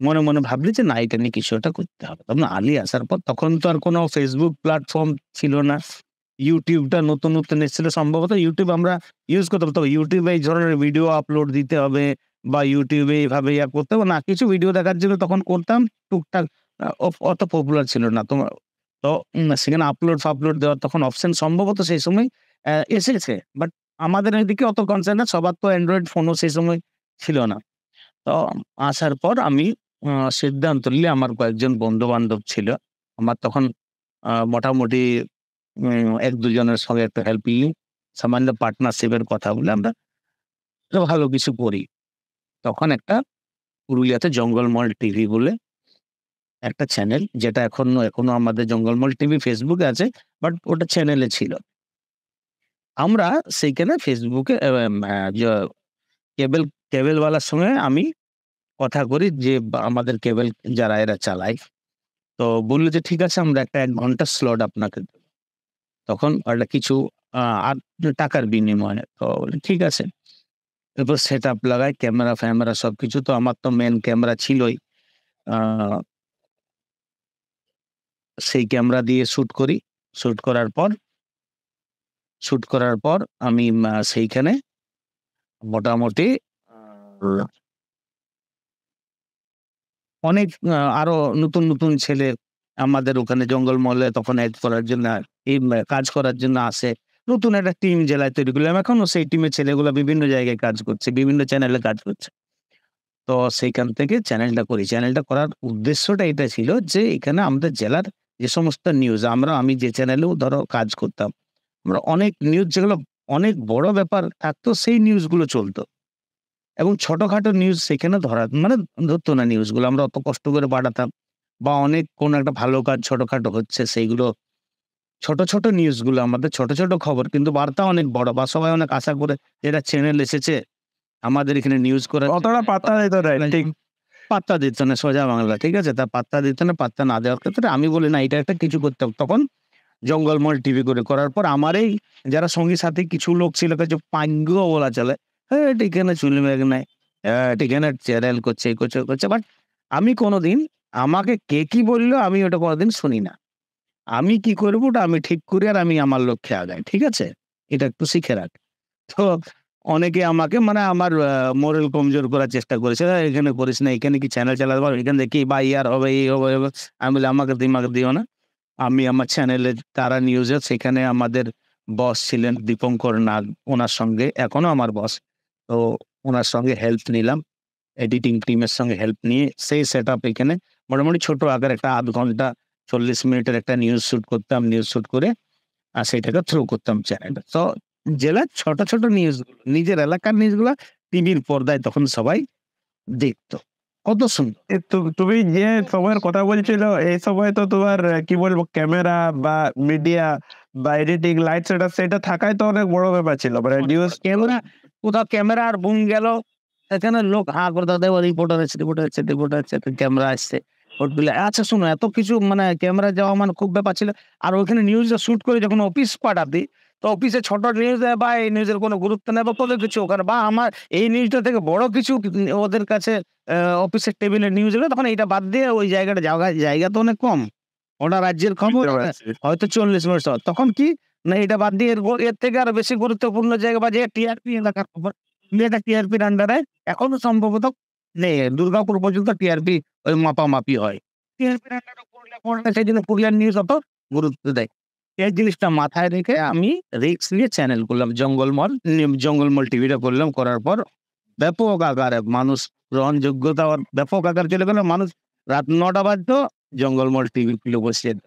মনে, মনে ভাবলি যে না এটা নিয়ে কিছু একটা করতে হবে। তখন আলী আসার পর তখন তো আর কোনো Facebook প্ল্যাটফর্ম ছিল না। YouTube টা নতুন, নতুন এসেছিল সম্ভবত YouTube আমরা ইউজ করতাম। তবে YouTube এ এই ধরনের ভিডিও আপলোড দিতে হবে বা YouTube এ এভাবে করতে হবে না। কিছু ভিডিও দেখার জন্য তখন করতাম টুকটাক অত পপুলার ছিল না। তো সেখানে আপলোড-ফাপলোড দেওয়ার তখন অপশন সম্ভবত সেই সময় এসেছে। বাট আমাদের এদিকে অত কনসার্ন না। সবার তো অ্যান্ড্রয়েড ফোনও সেই সময় ছিল না। তো আসার পর আমি সিদ্ধান্ত নিলে আমার কয়েকজন বন্ধু-বান্ধব ছিল। আমার তখন মোটামুটি ১-২ জনের সঙ্গে একটা হেল্প নিই। সামান্য পার্টনারশিপ এর কথা বলে আমরা একটা ভালো কিছু করি। তখন একটা পুরুলিয়াতে জঙ্গলমহল টিভি বলে একটা চ্যানেল যেটা এখনো আমাদের জঙ্গলমহল টিভি Facebook এ আছে। বাট ওটা চ্যানেলে ছিল। আমরা সেইখানে Facebook এ এম আ য কেবলওয়ালার সঙ্গে আমি কথা করি যে আমাদের কেবল যারা এরা চালায়। তো বলল যে, "ঠিক আছে আমরা একটা ১ ঘন্টার স্লট আপনাকে দেব।" তখন একটা কিছু আ আর টাকার বিনিময়ে। তো বললাম, "ঠিক আছে।" এরপর সেটআপ লাগাই ক্যামেরা-ফ্যামেরা সবকিছু। তো আমার তো মেইন ক্যামেরা ছিলই। আ সেই ক্যামেরা দিয়ে শুট করি। শুট করার পর শুট করার পর আমি সেইখানে মোটামুটি আ অনেক আরো নতুন, নতুন ছেলে আমাদের ওখানে জঙ্গলমহলে তখন এড করার জন্য কাজ করার জন্য আসে। নতুন একটা টিম জেলায় তৈরি করলাম। এখনো সেই টিমের ছেলেগুলা বিভিন্ন জায়গায় কাজ করছে, বিভিন্ন চ্যানেলে কাজ করছে। তো সেইখান থেকে চ্যানেলটা করি। চ্যানেলটা করার উদ্দেশ্যটা এটা ছিল যে এখানে আমাদের জেলার যে সমস্ত নিউজ আমি যে চ্যানেলেও ধরো কাজ করতাম। আমরা অনেক নিউজ যেগুলো অনেক বড় ব্যাপার থাকতো সেই নিউজগুলো চলত। এবং ছোটখাটো নিউজ সেখানে মানে ধরতো না নিউজগুলো। আমরা অত কষ্ট করে পাঠাতাম। বা অনেক কোনো একটা ভালো কাজ ছোটখাটো হচ্ছে সেইগুলো ছোট, ছোট নিউজগুলো আমাদের ছোট, ছোট খবর কিন্তু বার্তা অনেক বড় বা সবাই অনেক আশা করে যে এটা চ্যানেল এসেছে। আমাদের এখানে নিউজ করার অতটা পাত্তা দিত না। ঠিক। পাত্তা দিত না সোজা বাংলা। ঠিক আছে? তা পাত্তা দিত না, পাত্তা না দেওয়ার ক্ষেত্রে আমি বলি না এটা একটা কিছু করতে হবে। তখন জঙ্গলমহল টিভি করার পর আমার এই যারা সঙ্গী সাথী কিছু লোক ছিল যে পাগ্য বলা চলে। "হ্যাট এখানে চুলমেঘ নাই। হ্যাট এখানে চ্যানেল করছে, এই করছে, ওই করছে।" বাট আমি কোনদিন আমাকে কে কি বলল আমি ওটা কোনদিন শুনি না। আমি কি করব ওটা আমি ঠিক করি আর আমি আমার লক্ষ্যে আগাই। ঠিক আছে? এটা একটু শিখে রাখ। তো অনেকে আমাকে মানে আমার মোরাল কমজোর করার চেষ্টা করেছে। "এখানে করিস না, এখানে কি চ্যানেল চালাতে পারবি? এখান থেকে কি বা ইয়ার হবে, এই হবে, এই হবে।" আমি বলি, "আমাকে দিমাগ দিও না।" আমি আমার চ্যানেলে তারা নিউজে সেখানে আমাদের বস ছিলেন দীপঙ্কর নাগ। উনার সঙ্গে এখনো আমার বস। তো উনার সঙ্গে হেল্প নিলাম। এডিটিং টিমের সঙ্গে হেল্প নিয়ে সেই সেটআপ এখানে মোটামুটি ছোট আকারে একটা ০.৫ ঘন্টা ৪০ মিনিটের একটা নিউজ শুট করতাম। নিউজ শুট করে সেটাকে থ্রো করতাম চ্যানেলে। তো জেলার ছোট, ছোট নিউজগুলো নিজের এলাকার নিউজগুলা টিভির পর্দায় তখন সবাই দেখত। কত সুন্দর! তুমি যে সময়ের কথা বলছিল এই সময় তো তোমার কি বলবো ক্যামেরা বা মিডিয়া বা এডিটিং লাইট সেটা থাকাই তো অনেক বড় ব্যাপার ছিল। মানে নিউজ কোথাও ক্যামেরা আর বুম গেল। এখানে লোক হাঁ করে তাদের রিপোর্টার এসছে, ক্যামেরা আসছে। ভোট দিলে আচ্ছা শোনো এত কিছু মানে ক্যামেরা যাওয়া মানে খুব ব্যাপার ছিল। আর ওখানে নিউজটা শুট করে যখন অফিস পাঠাতি, তো অফিসে ছোট নিউজ দেয় বা এই নিউজের কোনো গুরুত্ব নেই বা কোনো কিছু ওখানে বা আমার এই নিউজটা থেকে বড় কিছু ওদের কাছে অফিসের টেবিলের নিউজ এলো তখন এইটা বাদ দিয়ে ওই জায়গা তো অনেক কম। ওটা রাজ্যের খবর হয়তো ৪০ মিনিট তখন কি না এটা বাদ দিয়ে এর থেকে আরো বেশি গুরুত্বপূর্ণ জায়গা বা যে টিআরপি এলাকার খবর এটা টিআরপির আন্ডারে এখনো সম্ভবত নেই, দুর্গাপুর পর্যন্ত টিআরপি ওই মাপামাপি হয়। টিআরপির আন্ডারে পুরুলিয়া পড়ে না, সেজন্য পুরুলিয়ার নিউজ অত গুরুত্ব দেয়। এই জিনিসটা মাথায় রেখে আমি রিস্ক নিয়ে চ্যানেল করলাম জঙ্গলমহল টিভিটা করলাম। করার পর ব্যাপক আকারে মানুষ গ্রহণযোগ্যতা ওর ব্যাপক আকার চলে গেল। মানুষ রাত ৯টা বাজতো জঙ্গলমহল টিভি খুলে বসে যেত।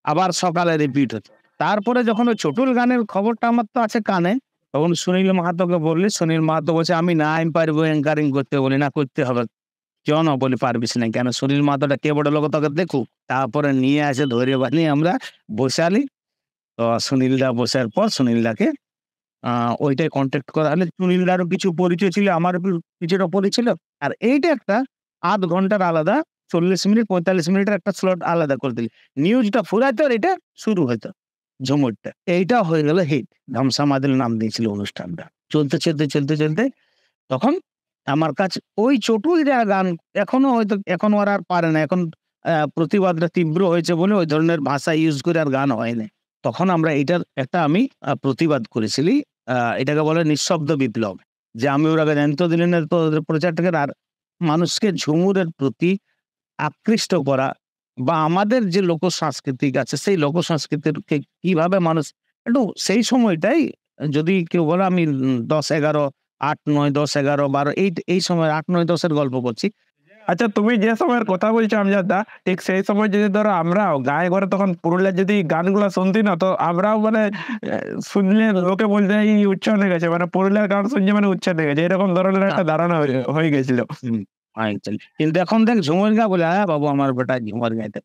আবার সকালে রিপিট হতো। তারপরে যখন ওই চটুল গানের খবরটা আমার তো আছে কানে, তখন সুনীল মাহাতোকে বললি, সুনীল মাহাতো বলছে, "আমি না আমি পারবো অ্যাঙ্কারিং করতে।" বলি, "না, করতে হবে।" "কেন?" বলি, "পারবিস না কেন?" সুনীল মাহাতোটা কে বড় লোক তোকে দেখুক। তারপরে নিয়ে আসে ধরে বানিয়ে আমরা বসালি। তো সুনীলদা বসার পর সুনীলদাকে ওইটাই কনট্যাক্ট করা হলে সুনীলদারও কিছু পরিচয় ছিল, আমারও কিছুটা পরিচয় ছিল। আর এইটা একটা ০.৫ ঘন্টার আলাদা, ৪০ মিনিট ৪৫ মিনিটের একটা স্লট আলাদা করে দিলি। নিউজটা ফুরাইতো আর এটা শুরু হইতো ঝুমুরটা। এইটা হয়ে গেল হিট। ধামসা মাদল নাম দিয়েছিল অনুষ্ঠানটা। চলতে তখন আমার কাছে ওই চটুল যা গান এখনো হয়তো এখন ওরা আর পারে না। এখন প্রতিবাদটা তীব্র হয়েছে বলে ওই ধরনের ভাষা ইউজ করে আর গান হয় না। তখন আমরা এইটার একটা আমি প্রতিবাদ করেছিলি। এটাকে বলে নিঃশব্দ বিপ্লব। যে আমি ওর আগে জানতেও দিলি না তো ওদের প্রচারটাকে আর মানুষকে ঝুমুরের প্রতি আকৃষ্ট করা বা আমাদের যে লোকসাংস্কৃতিক আছে সেই লোকসংস্কৃতিকে কিভাবে মানুষ একটু সেই সময়টাই যদি কেউ বলে আমি ১০, ১১, ৮, ৯, ১০, ১১, ১২ এই সময় ৮, ৯, ১০ এর গল্প করছি। আচ্ছা, তুমি যে সময়ের কথা বলছো আমজাদদা, ঠিক সেই সময় যদি ধরো আমরাও গায়ে ঘরে তখন পুরুলিয়ার যদি গানগুলা শুনতি না, তো আমরাও মানে শুনলে লোকে বলতে এই উচ্চারণে গেছে, মানে পুরুলিয়ার গান শুনছে মানে উচ্চারণে গেছে, এরকম ধরনের একটা ধারণা হয়ে গেছিল। একদম। কিন্তু এখন দেখ ঝুমুর গা বলে, "হ্যাঁ বাবু আমার বেটা ঝুমুর গাইতে।"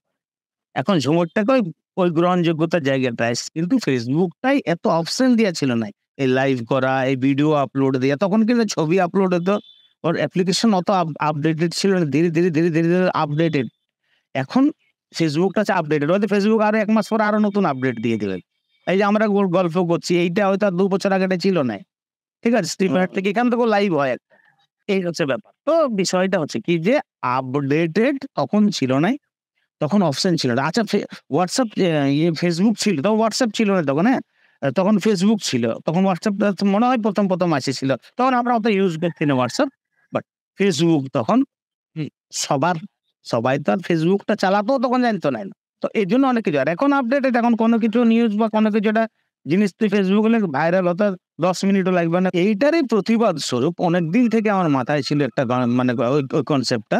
এখন ঝুমুরটাকে ওই গ্রহণযোগ্যতার জায়গাটায় কিন্তু ফেসবুকটাই এত অপশন দেয়া ছিল না। এই লাইভ করা, এই ভিডিও আপলোড দেয়া। তখন কিন্তু ছবি আপলোড হতো। ওর অ্যাপ্লিকেশন অত আপডেটেড ছিল না। ধীরে আপডেটেড। এখন ফেসবুকটা হচ্ছে আপডেটেড। হয়তো ফেসবুক আরো ১ মাস পরে আরো নতুন আপডেট দিয়ে দেবে। এই যে আমরা গল্প করছি এইটা হয়তো আর ২ বছর আগে এটা ছিল না। ঠিক আছে? স্টিফার থেকে এখান থেকেও লাইভ হয় একটা। এই হচ্ছে ব্যাপার। তো বিষয়টা হচ্ছে কি যে আপডেটেড তখন ছিল না। তখন অপশন ছিল না। আচ্ছা WhatsApp Facebook ছিল। তখন WhatsApp ছিল না তখন, হ্যাঁ? তখন Facebook ছিল। তখন WhatsApp টা তো মনে হয় ১ম এসেছিল। তখন আমরা অত ইউজ করছি না WhatsApp। বাট Facebook তখন হুম, সবার সবাই তো আর Facebook টা চালাতেও তখন জানতো না। তো এজন্য অনেক কিছু। আর এখন আপডেটেড এখন কোনো কিছু নিউজ বা কোনো কিছু একটা জিনিস তুই Facebook এ ভাইরাল হতে ১০ মিনিটও লাগবে না। এইটারই প্রতিবাদ স্বরূপ অনেকদিন থেকে আমার মাথায় ছিল একটা মানে ওই কনসেপ্টটা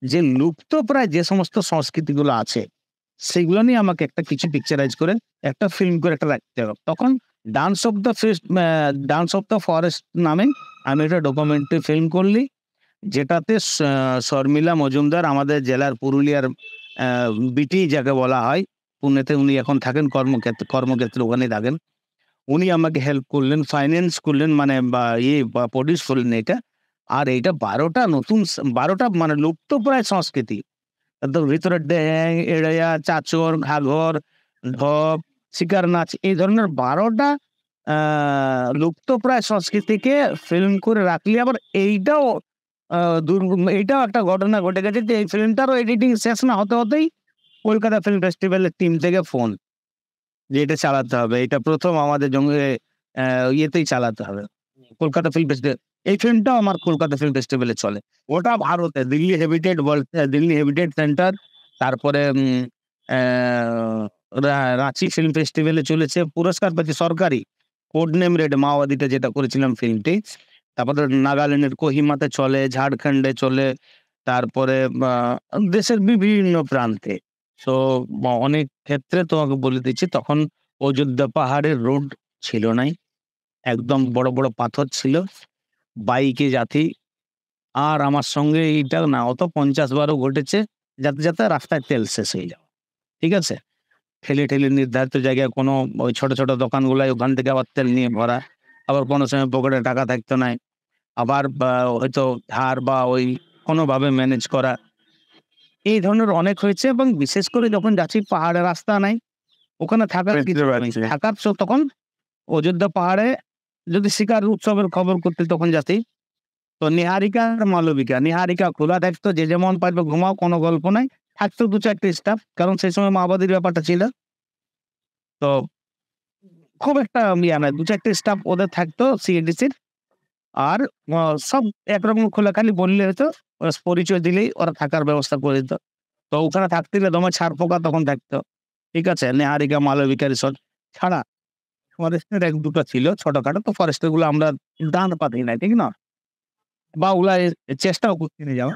যে লুপ্তপ্রায় যে সমস্ত সংস্কৃতিগুলো আছে, সেগুলো নিয়ে আমাকে একটা কিছু পিকচারাইজ করে একটা ফিল্ম করে একটা রাখতে হবে। তখন ডান্স অফ দ্য ফরেস্ট নামে আমি একটা ডকুমেন্টারি ফিল্ম করলি, যেটাতে শর্মিলা মজুমদার আমাদের জেলার পুরুলিয়ার বিটি যাকে বলা হয়, পুনেতে উনি এখন থাকেন কর্মক্ষেত্রে ওখানেই থাকেন। উনি আমাকে হেল্প করলেন, ফাইন্যান্স করলেন মানে বা প্রডিউস করলেন এটা। আর এইটা ১২টা মানে লুপ্তপ্রায় সংস্কৃতি। তোর ভিতরে ড্যাং, এড়িয়া, চাচর, ঘাঘর, ঢপ, শিকার নাচ এই ধরনের ১২টা আ লুপ্তপ্রায় সংস্কৃতিকে ফিল্ম করে রাখলি। আবার এইটাও আ দুর এইটাও একটা ঘটনা ঘটে গেছে যে এই ফিল্মটারও এডিটিং শেষ না হতেই কলকাতা ফিল্ম ফেস্টিভ্যালের টিম থেকে ফোন যে এটা চালাতে হবে। এটা ১ম আমাদের ইয়েতেই চালাতে হবে। Kolkata film festival. এই ফিল্মটাও আমার কলকাতা ফিল্ম ফেস্টিভ্যালে চলে। ওটা ভারতে দিল্লি হেরিটেজ সেন্টার, তারপরে অ্যা রাঁচি ফিল্ম ফেস্টিভ্যালে চলেছে। পুরস্কার পেয়েছে সরকারি। কোড নেম রেড মাওবাদীতে যেটা করেছিলাম ফিল্মটি। তারপরে নাগাল্যান্ডের কোহিমাতে চলে, ঝাড়খণ্ডে চলে, তারপরে দেশের বিভিন্ন প্রান্তে। সো অনেক ক্ষেত্রে তোমাকে বলে দিচ্ছি তখন অযোধ্যা পাহাড়ের রোড ছিল নাই। একদম বড় পাথর ছিল। বাইকে যাতি আর আমার সঙ্গে এইটা না অত ৫০ বারও ঘটেছে। যাতে রাস্তায় তেল শেষ হয়ে যাওয়া। ঠিক আছে? ঠেলে নির্ধারিত জায়গায় কোনো ওই ছোট দোকানগুলাই ওখান থেকে আবার তেল নিয়ে ভরা। আবার কোনো সময় পকেটে টাকা থাকতো নাই। আবার হয়তো ধার বা ওই কোনোভাবে ম্যানেজ করা। এই ধরনের অনেক হয়েছে এবং বিশেষ করে যখন যাচ্ছি পাহাড়ে রাস্তা নাই। ওখানে থাকার বুঝতে কিছু নেই। পারছি। থাকার তখন অযোধ্যা পাহাড়ে যদি শিকার উৎসবের খবর করতে তখন যাতি, তো নিহারিকা আর মালবিকা। নিহারিকা খোলা থাকতো, যে যেমন পারবে ঘুমাও, কোনো গল্প নাই। থাকতো ২-৪ টে স্টাফ। কারণ সেই সময় মাওবাদীর ব্যাপারটা ছিল। তো খুব একটা ইয়ে না, ২-৪ টে স্টাফ ওদের থাকতো সিএডিসির। আর সব একরকম খোলা, খালি বললে হয়তো ওরা পরিচয় দিলেই ওরা থাকার ব্যবস্থা করে দিত। তো ওখানে থাকতে গেলে দমে ছাড় পোকা তখন থাকতো। ঠিক আছে? নেহারিকা, মালবিকা রিসোর্ট ছাড়া ফরেস্টের ১-২ টা ছিল ছোটখাটো। তো ফরেস্টের গুলো আমরা দান পাতি নাই, ঠিক না? বা ওগুলা চেষ্টাও করতে নিয়ে যাওয়া।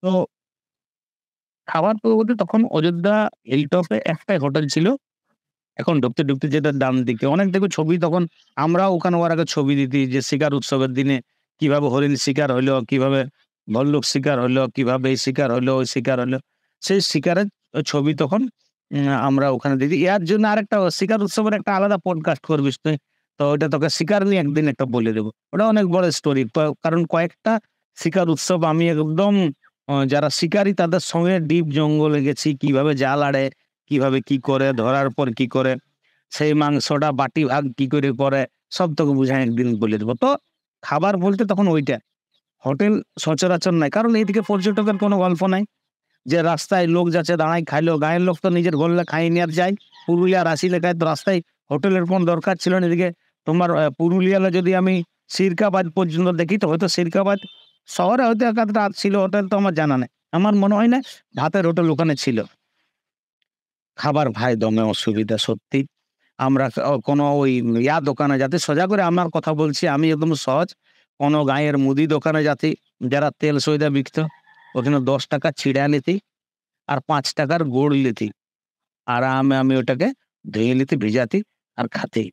তো খাবার পরবর্তী তখন অযোধ্যা হিলটপে একটাই হোটেল ছিল। এখন ঢুকতে যেটা ডান দিকে অনেক দেখবে ছবি তখন আমরাও ওখানে ওর আগে ছবি দিতি যে শিকার উৎসবের দিনে কিভাবে হরিণ শিকার হইলো, কিভাবে ভল্লুক শিকার হইলো, কিভাবে এই শিকার হইলো, ওই শিকার হইলো। সেই শিকারের ছবি তখন আমরা ওখানে দিতি। ইয়ার জন্য আরেকটা শিকার উৎসবের একটা আলাদা পডকাস্ট করবিস তুই। তো ওইটা তোকে শিকার নিয়ে একদিন একটা বলে দেব। ওটা অনেক বড় স্টোরি। কারণ কয়েকটা শিকার উৎসব আমি একদম যারা শিকারী তাদের সঙ্গে ডিপ জঙ্গলে গেছি, কিভাবে জাল আড়ে, কিভাবে কি করে, ধরার পর কি করে, সেই মাংসটা বাটি ভাগ কি করে সব তোকে বুঝায় একদিন বলে দেব। তো খাবার বলতে তখন ওইটা। হোটেল সচরাচর নাই। কারণ এইদিকে পর্যটকের কোনো গল্প নাই। যে রাস্তায় লোক যাচ্ছে দাঁড়ায় খাইলো, গাঁয়ের লোক তো নিজের গল্লে খাইয়ে নিয়ে আর যায়। পুরুলিয়া রাশি লেখায় তো রাস্তায় হোটেলের কোনো দরকার ছিল না। এদিকে তোমার পুরুলিয়ালে যদি আমি সিরকাবাদ পর্যন্ত দেখি তো হয়তো সিরকাবাদ শহরে হয়তো একাধটা ছিল হোটেল তো আমার জানা নেই। আমার মনে হয় না ভাতের হোটেল ওখানে ছিল। খাবার ভাই দমে অসুবিধা সত্যি। আমরা কোনো ওই দোকানে যাতে সোজা করে আমার কথা বলছি আমি একদম সহজ। কোনো গাঁয়ের মুদি দোকানে যাতি যারা তেল সইদা বিকতো ওখানে ৳১০ ছিঁড়া নিতি আর ৳৫ গুড় লিতি। আরামে আমি ওটাকে ধুয়ে নিতি, ভিজাতি আর খাতি।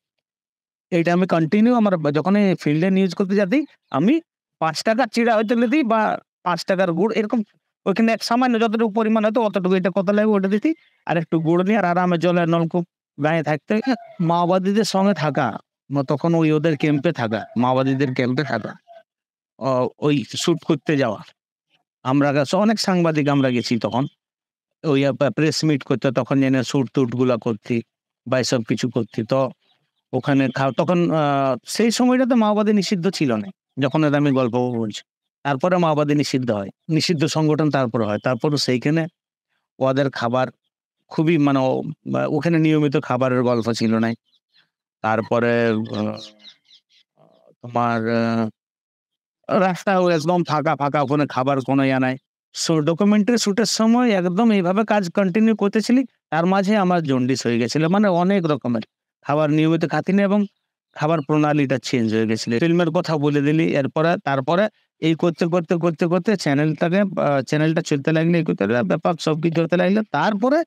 এইটা আমি কন্টিনিউ আমার যখনই ফিল্ডে নিউজ করতে যাতি আমি ৳৫ চিড়া হয়তো নিতি বা ৳৫ গুড় এরকম ওইখানে এক সামান্য যতটুকু পরিমাণ হতো অতটুকু এটা কত লাগবে ওটা দিতি। আর একটু গুড় নিয়ে আর আরামে জলের নলকূপ গায়ে থাকতে মাওবাদীদের সঙ্গে থাকা। তখন ওই ওদের ক্যাম্পে থাকা, মাওবাদীদের ক্যাম্পে থাকা। অ ওই শুট করতে যাওয়া। আমরা অনেক সাংবাদিক আমরা গেছি তখন। ওই প্রেস মিট করতে তখন জেনে শুট-টুট গুলা করতি বা এসব কিছু করতি। তো ওখানে তখন সেই সময়টাতে মাওবাদী নিষিদ্ধ ছিল না। যখন এর আমি গল্প বলছি। তারপরে মাওবাদী নিষিদ্ধ হয়। নিষিদ্ধ সংগঠন তারপরে হয়। তারপরে সেইখানে ওদের খাবার খুবই মানে ওখানে নিয়মিত খাবারের গল্প ছিল নাই। তারপরে তোমার রাস্তাও একদম ফাঁকা ওখানে খাবার কোনো নাই। ডকুমেন্টারি শুটের সময় একদম এইভাবে কাজ কন্টিনিউ করতেছিলি। তার মাঝে আমার জন্ডিস হয়ে গেছিল। মানে অনেক রকমের। খাবার নিয়মিত খাতি না এবং খাবার প্রণালীটা চেঞ্জ হয়ে গেছিল। ফিল্মের কথা বলে দিলি তারপরে এই করতে চ্যানেলটা চলতে লাগলো, এই করতে লাগলো, ব্যাপার সবকিছু হতে লাগলো। তারপরে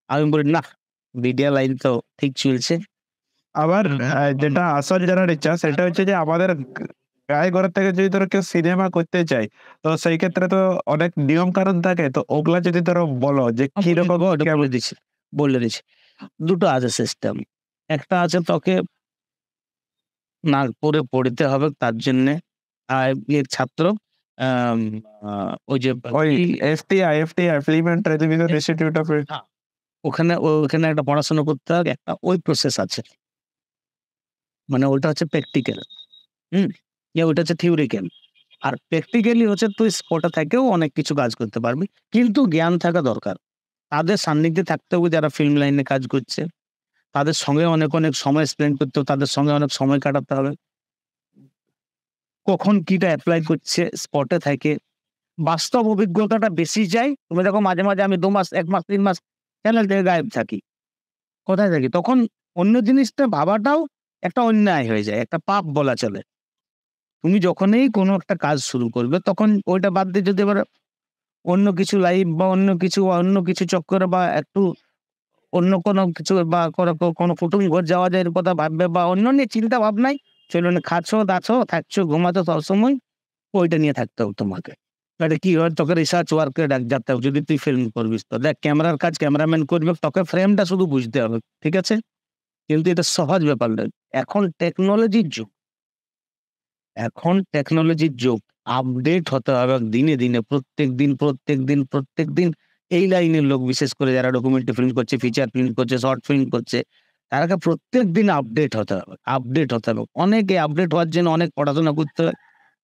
আমি বলি নাহ, মিডিয়া লাইন তো ঠিক চলছে। আবার যেটা আসল জানার ইচ্ছা সেটা হচ্ছে যে আমাদের গায়ে ঘরের থেকে যদি ধরো কেউ সিনেমা করতে চায়, তো সেই ক্ষেত্রে তো অনেক নিয়ম কানুন থাকে। তো ওগুলা যদি ধরো বলো যে কিরকম বলে দিচ্ছি। ২ টো আছে সিস্টেম। একটা আছে তোকে নাগপুরে পড়তে হবে তার জন্যে ইয়ের ছাত্র আম আ ওই যে ওই FTI film and television institute of হ্যাঁ, ওখানে একটা পড়াশোনা করতে হবে। একটা ওই প্রসেস আছে। মানে ওটা হচ্ছে প্র্যাকটিক্যাল। হুম? ওইটা হচ্ছে থিওরিক্যাল। আর প্র্যাকটিক্যালি হচ্ছে তুই স্পটে থেকেও অনেক কিছু কাজ করতে পারবি। কিন্তু জ্ঞান থাকা দরকার। তাদের সান্নিধ্যে থাকতে হবে যারা ফিল্ম লাইনে কাজ করছে। তাদের সঙ্গে অনেক সময় স্পেন্ড করতে হবে। তাদের সঙ্গে অনেক সময় কাটাতে হবে। কখন কিটা এপ্লাই করছে স্পটে থেকে বাস্তব অভিজ্ঞতাটা বেশি চাই। তুমি দেখো মাঝে আমি ২ মাস, ১ মাস, ৩ মাস চ্যানেল থেকে গায়েব থাকি। কোথায় থাকি? তখন অন্য জিনিসটা ভাবাটাও একটা অন্যায় হয়ে যায়। একটা পাপ বলা চলে। তুমি যখনই কোনো একটা কাজ শুরু করবে তখন ওইটা বাদ দিয়ে যদি এবার অন্য কিছু লাইভ বা অন্য কিছু চক্করে বা একটু অন্য কোনো কিছু বা কোনো কুটুম ঘর যাওয়া যায় এর কথা ভাববে বা অন্য নিয়ে চিন্তা ভাবনাই চলুন খাচ্ছো, দাচ্ছো, থাকছো, ঘুমাচ্ছো সবসময় ওইটা নিয়ে থাকতে হবে তোমাকে। তাহলে কি হয় তোকে রিসার্চ ওয়ার্ক এ যেতে হবে যদি তুই ফিল্ম করবিস তো। দেখ ক্যামেরার কাজ ক্যামেরাম্যান করবে তোকে ফ্রেমটা শুধু বুঝতে হবে। ঠিক আছে? কিন্তু এটা সহজ ব্যাপার নয়। এখন টেকনোলজির যুগ। আপডেট হতে হবে দিনে প্রত্যেকদিন এই লাইনের লোক বিশেষ করে যারা ডকুমেন্টারি ফিল্ম করছে, ফিচার ফিল্ম করছে, শর্ট ফিল্ম করছে, তাদেরকে প্রত্যেকদিন আপডেট হতে হবে। অনেকে আপডেট হওয়ার জন্য অনেক পড়াশোনা করতে হয়,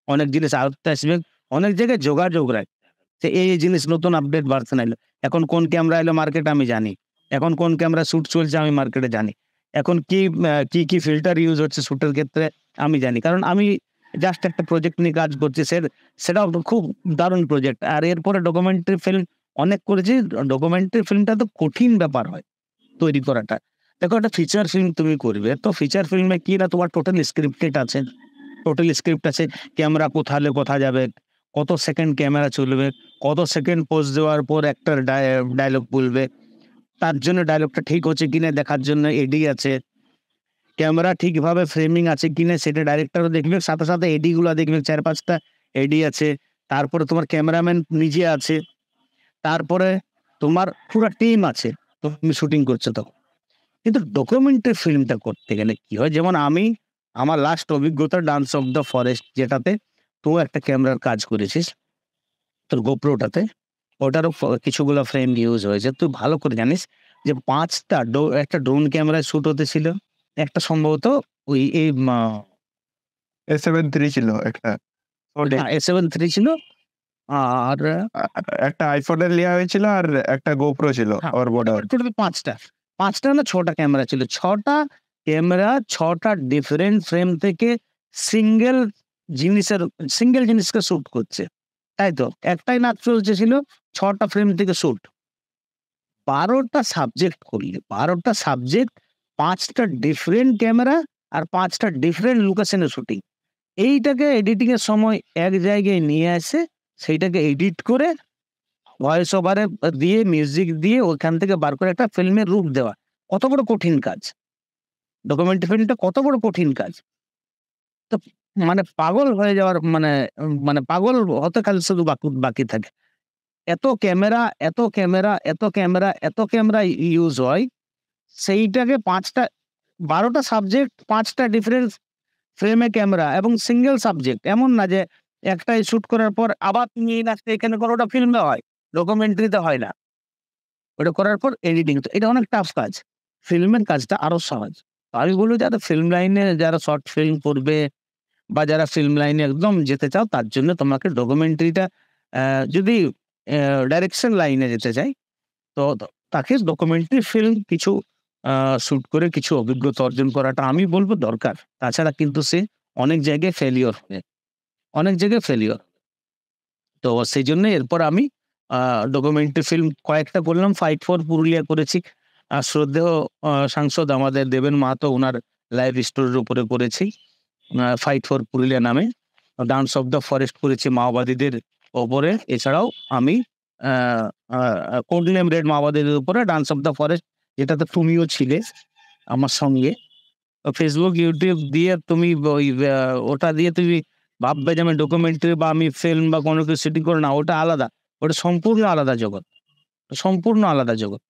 অনেক জিনিস আয়ত্তে আসবে, অনেক জায়গায় যোগাযোগ রাখতে হবে। যে এই জিনিস নতুন আপডেট ভার্সন এলো। এখন কোন ক্যামেরা এলো মার্কেটে আমি জানি। এখন কোন ক্যামেরা শুট চলছে আমি মার্কেটে জানি। এখন কি ফিল্টার ইউজ হচ্ছে শুটের ক্ষেত্রে আমি জানি। কারণ আমি জাস্ট একটা প্রজেক্ট নিয়ে কাজ করছি, সেটাও তো খুব দারুণ প্রজেক্ট। আর এরপরে ডকুমেন্টারি ফিল্ম অনেক করেছি। ডকুমেন্টারি ফিল্মটা তো কঠিন ব্যাপার হয় তৈরি করাটা। দেখো একটা ফিচার ফিল্ম তুমি করবে, তো ফিচার ফিল্মে কি না তোমার টোটাল স্ক্রিপ্টেড আছে, টোটাল স্ক্রিপ্ট আছে, ক্যামেরা কোথালে কোথা যাবে, কত সেকেন্ড ক্যামেরা চলবে, কত সেকেন্ড পোজ দেওয়ার পর একটা ডায়লগ বলবে, তার জন্য ডায়লগটা ঠিক হচ্ছে কিনা দেখার জন্য এডি আছে, ক্যামেরা ঠিকভাবে ফ্রেমিং আছে কিনা সেটা ডাইরেক্টরও দেখবে, সাথে সাথে এডি গুলা দেখবে, 4-5টা এডি আছে, তারপরে তোমার ক্যামেরাম্যান নিজে আছে, তারপরে তোমার পুরো টিম আছে, তুমি শুটিং করছো তখন। কিন্তু ডকুমেন্টারি ফিল্মটা করতে গেলে কি হয়, যেমন আমার লাস্ট অভিজ্ঞতা ডান্স অফ দ্য ফরেস্ট, যেটাতে তুই একটা ক্যামেরার কাজ করেছিস তোর গোপ্রোটাতে, ওটারও কিছুগুলো ফ্রেম ইউজ হয়েছে। তুই ভালো করে জানিস যে 5টা একটা ড্রোন ক্যামেরায় শুট হতেছিল, একটা সম্ভবত ওই এই A7 III ছিল একটা, A7 III ছিল, আর একটা আইফোনের লিয়া হয়েছিল, আর একটা গোপ্রো ছিল ওর বর্ডার। টোটাল 5টা না 6টা ক্যামেরা ছিল, 6টা ক্যামেরা 6টা ডিফারেন্ট ফ্রেম থেকে সিঙ্গেল জিনিসকে শুট করছে, তাই তো? একটাই নাচ চলছে ছিল, 6টা ফ্রেম থেকে শুট, 12টা সাবজেক্ট করলে, 12টা সাবজেক্ট, 5টা ডিফারেন্ট ক্যামেরা আর 5টা ডিফারেন্ট লোকেশনে শুটিং। এইটাকে এডিটিং এর সময় এক জায়গায় নিয়ে আসে, সেইটাকে এডিট করে ভয়েস ওভারে দিয়ে মিউজিক দিয়ে ওখান থেকে বার করে একটা ফিল্মের রূপ দেওয়া, কত বড় কঠিন কাজ! ডকুমেন্টারি ফিল্মটা কত বড় কঠিন কাজ! তো মানে পাগল হয়ে যাওয়ার মানে পাগল হতে খালি শুধু বাকি থাকে। এত ক্যামেরা, এত ক্যামেরা, এত ক্যামেরা, এত ক্যামেরা ইউজ হয়, সেইটাকে 12টা সাবজেক্ট, 5টা ডিফারেন্ট ফ্রেমে ক্যামেরা এবং সিঙ্গেল সাবজেক্ট। এমন না যে একটাই শুট করার পর আবার তুমি এই নাচটা এখানে করো, ওটা ফিল্মে হয়, ডকুমেন্টারিতে হয় না। ওটা করার পর এডিটিং, তো এটা অনেক টাফ কাজ। ফিল্মের কাজটা আরো সহজ। তো আমি বলবো যারা ফিল্ম লাইনে, যারা শর্ট ফিল্ম করবে বা যারা ফিল্ম লাইনে একদম যেতে চাও, তার জন্য তোমাকে ডকুমেন্টারিটা, যদি ডাইরেকশন লাইনে যেতে চাই, তো তাকে ডকুমেন্টারি ফিল্ম কিছু শুট করে কিছু অভিজ্ঞতা অর্জন করাটা আমি বলবো দরকার। তাছাড়া কিন্তু সে অনেক জায়গায় ফেলিওর হবে, অনেক জায়গায় ফেলিওর। তো সেই জন্য এরপর আমি ডকুমেন্টারি ফিল্ম কয়েকটা করলাম। ফাইট ফর পুরুলিয়া করেছি, শ্রদ্ধেয় সাংসদ আমাদের দেবেন মাহাতো, ওনার লাইভ স্টোরির উপরে করেছি ফাইট ফর পুরুলিয়া নামে। ডান্স অফ দ্য ফরেস্ট করেছি মাওবাদীদের ওপরে। এছাড়াও আমি কোড নেম রেড মাওবাদীদের উপরে ডান্স অফ দ্য ফরেস্ট, যেটাতে তুমিও ছিলে আমার সঙ্গে। ফেসবুক, ইউটিউব দিয়ে তুমি ওই ওটা দিয়ে তুমি ভাববে যে আমি ডকুমেন্টারি বা আমি ফিল্ম বা কোনো কিছু শুটিং করো না, ওটা আলাদা, ওটা সম্পূর্ণ আলাদা জগৎ, সম্পূর্ণ আলাদা জগৎ।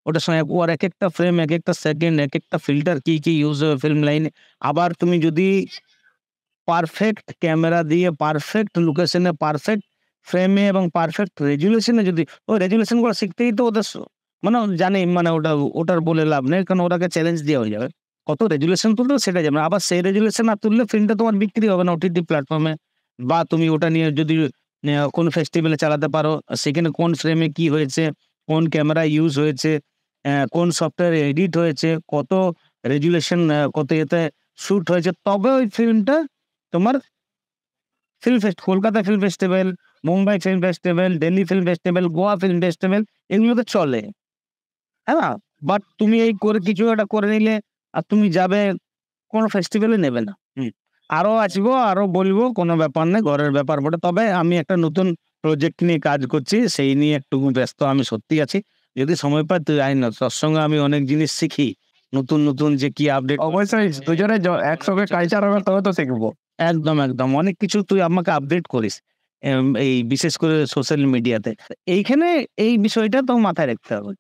ওটার সঙ্গে ওর এক একটা ফ্রেম, এক একটা সেকেন্ড, এক একটা ফিল্টার কি ইউজ হবে ফিল্ম লাইনে। আবার তুমি যদি পারফেক্ট ক্যামেরা দিয়ে পারফেক্ট লোকেশনে, পারফেক্ট ফ্রেমে এবং পারফেক্ট রেজুলেশনে, যদি ওই রেজুলেশন গুলো শিখতেই তো ওদের মানে জানি, মানে ওটার বলে লাভ নেই, কারণ ওটাকে চ্যালেঞ্জ দেওয়া হয়ে যাবে। কত রেজুলেশন তুলবে সেটা যাবে না, আবার সেই রেজুলেশন না তুললে ফিল্মটা তোমার বিক্রি হবে না ওটিটি প্ল্যাটফর্মে। বা তুমি ওটা নিয়ে যদি কোন ফেস্টিভ্যালে চালাতে পারো, সেখানে কোন ফ্রেমে কি হয়েছে, কোন ক্যামেরা ইউজ হয়েছে, কোন সফটওয়্যারে এডিট হয়েছে, কত রেজুলেশন, কত এতে শুট হয়েছে, তবে ওই ফিল্মটা তোমার Kolkata film festival, Mumbai film festival, Delhi film festival, Goa film festival, এগুলোতে চলে, হ্যাঁ না? বাট তুমি এই করে কিছু একটা করে নিলে আর তুমি যাবে কোনো ফেস্টিভ্যালে নেবে না। আরো আসবো, আরো বলবো, কোনো ব্যাপার নেই, ঘরের ব্যাপার বটে। তবে আমি একটা নতুন প্রজেক্ট নিয়ে কাজ করছি, সেই নিয়ে একটু ব্যস্ত আমি সত্যি আছি। যদি সময় পাই তুই আয় না, তোর সঙ্গে আমি অনেক জিনিস শিখি, নতুন যে কি আপডেট। অবশ্যই দুজনে একসঙ্গে কালচার হবে, তবে তো শিখবো। একদম অনেক কিছু তুই আমাকে আপডেট করিস, এই বিশেষ করে সোশ্যাল মিডিয়াতে। এইখানে এই বিষয়টা তো মাথায় রাখতে হবে।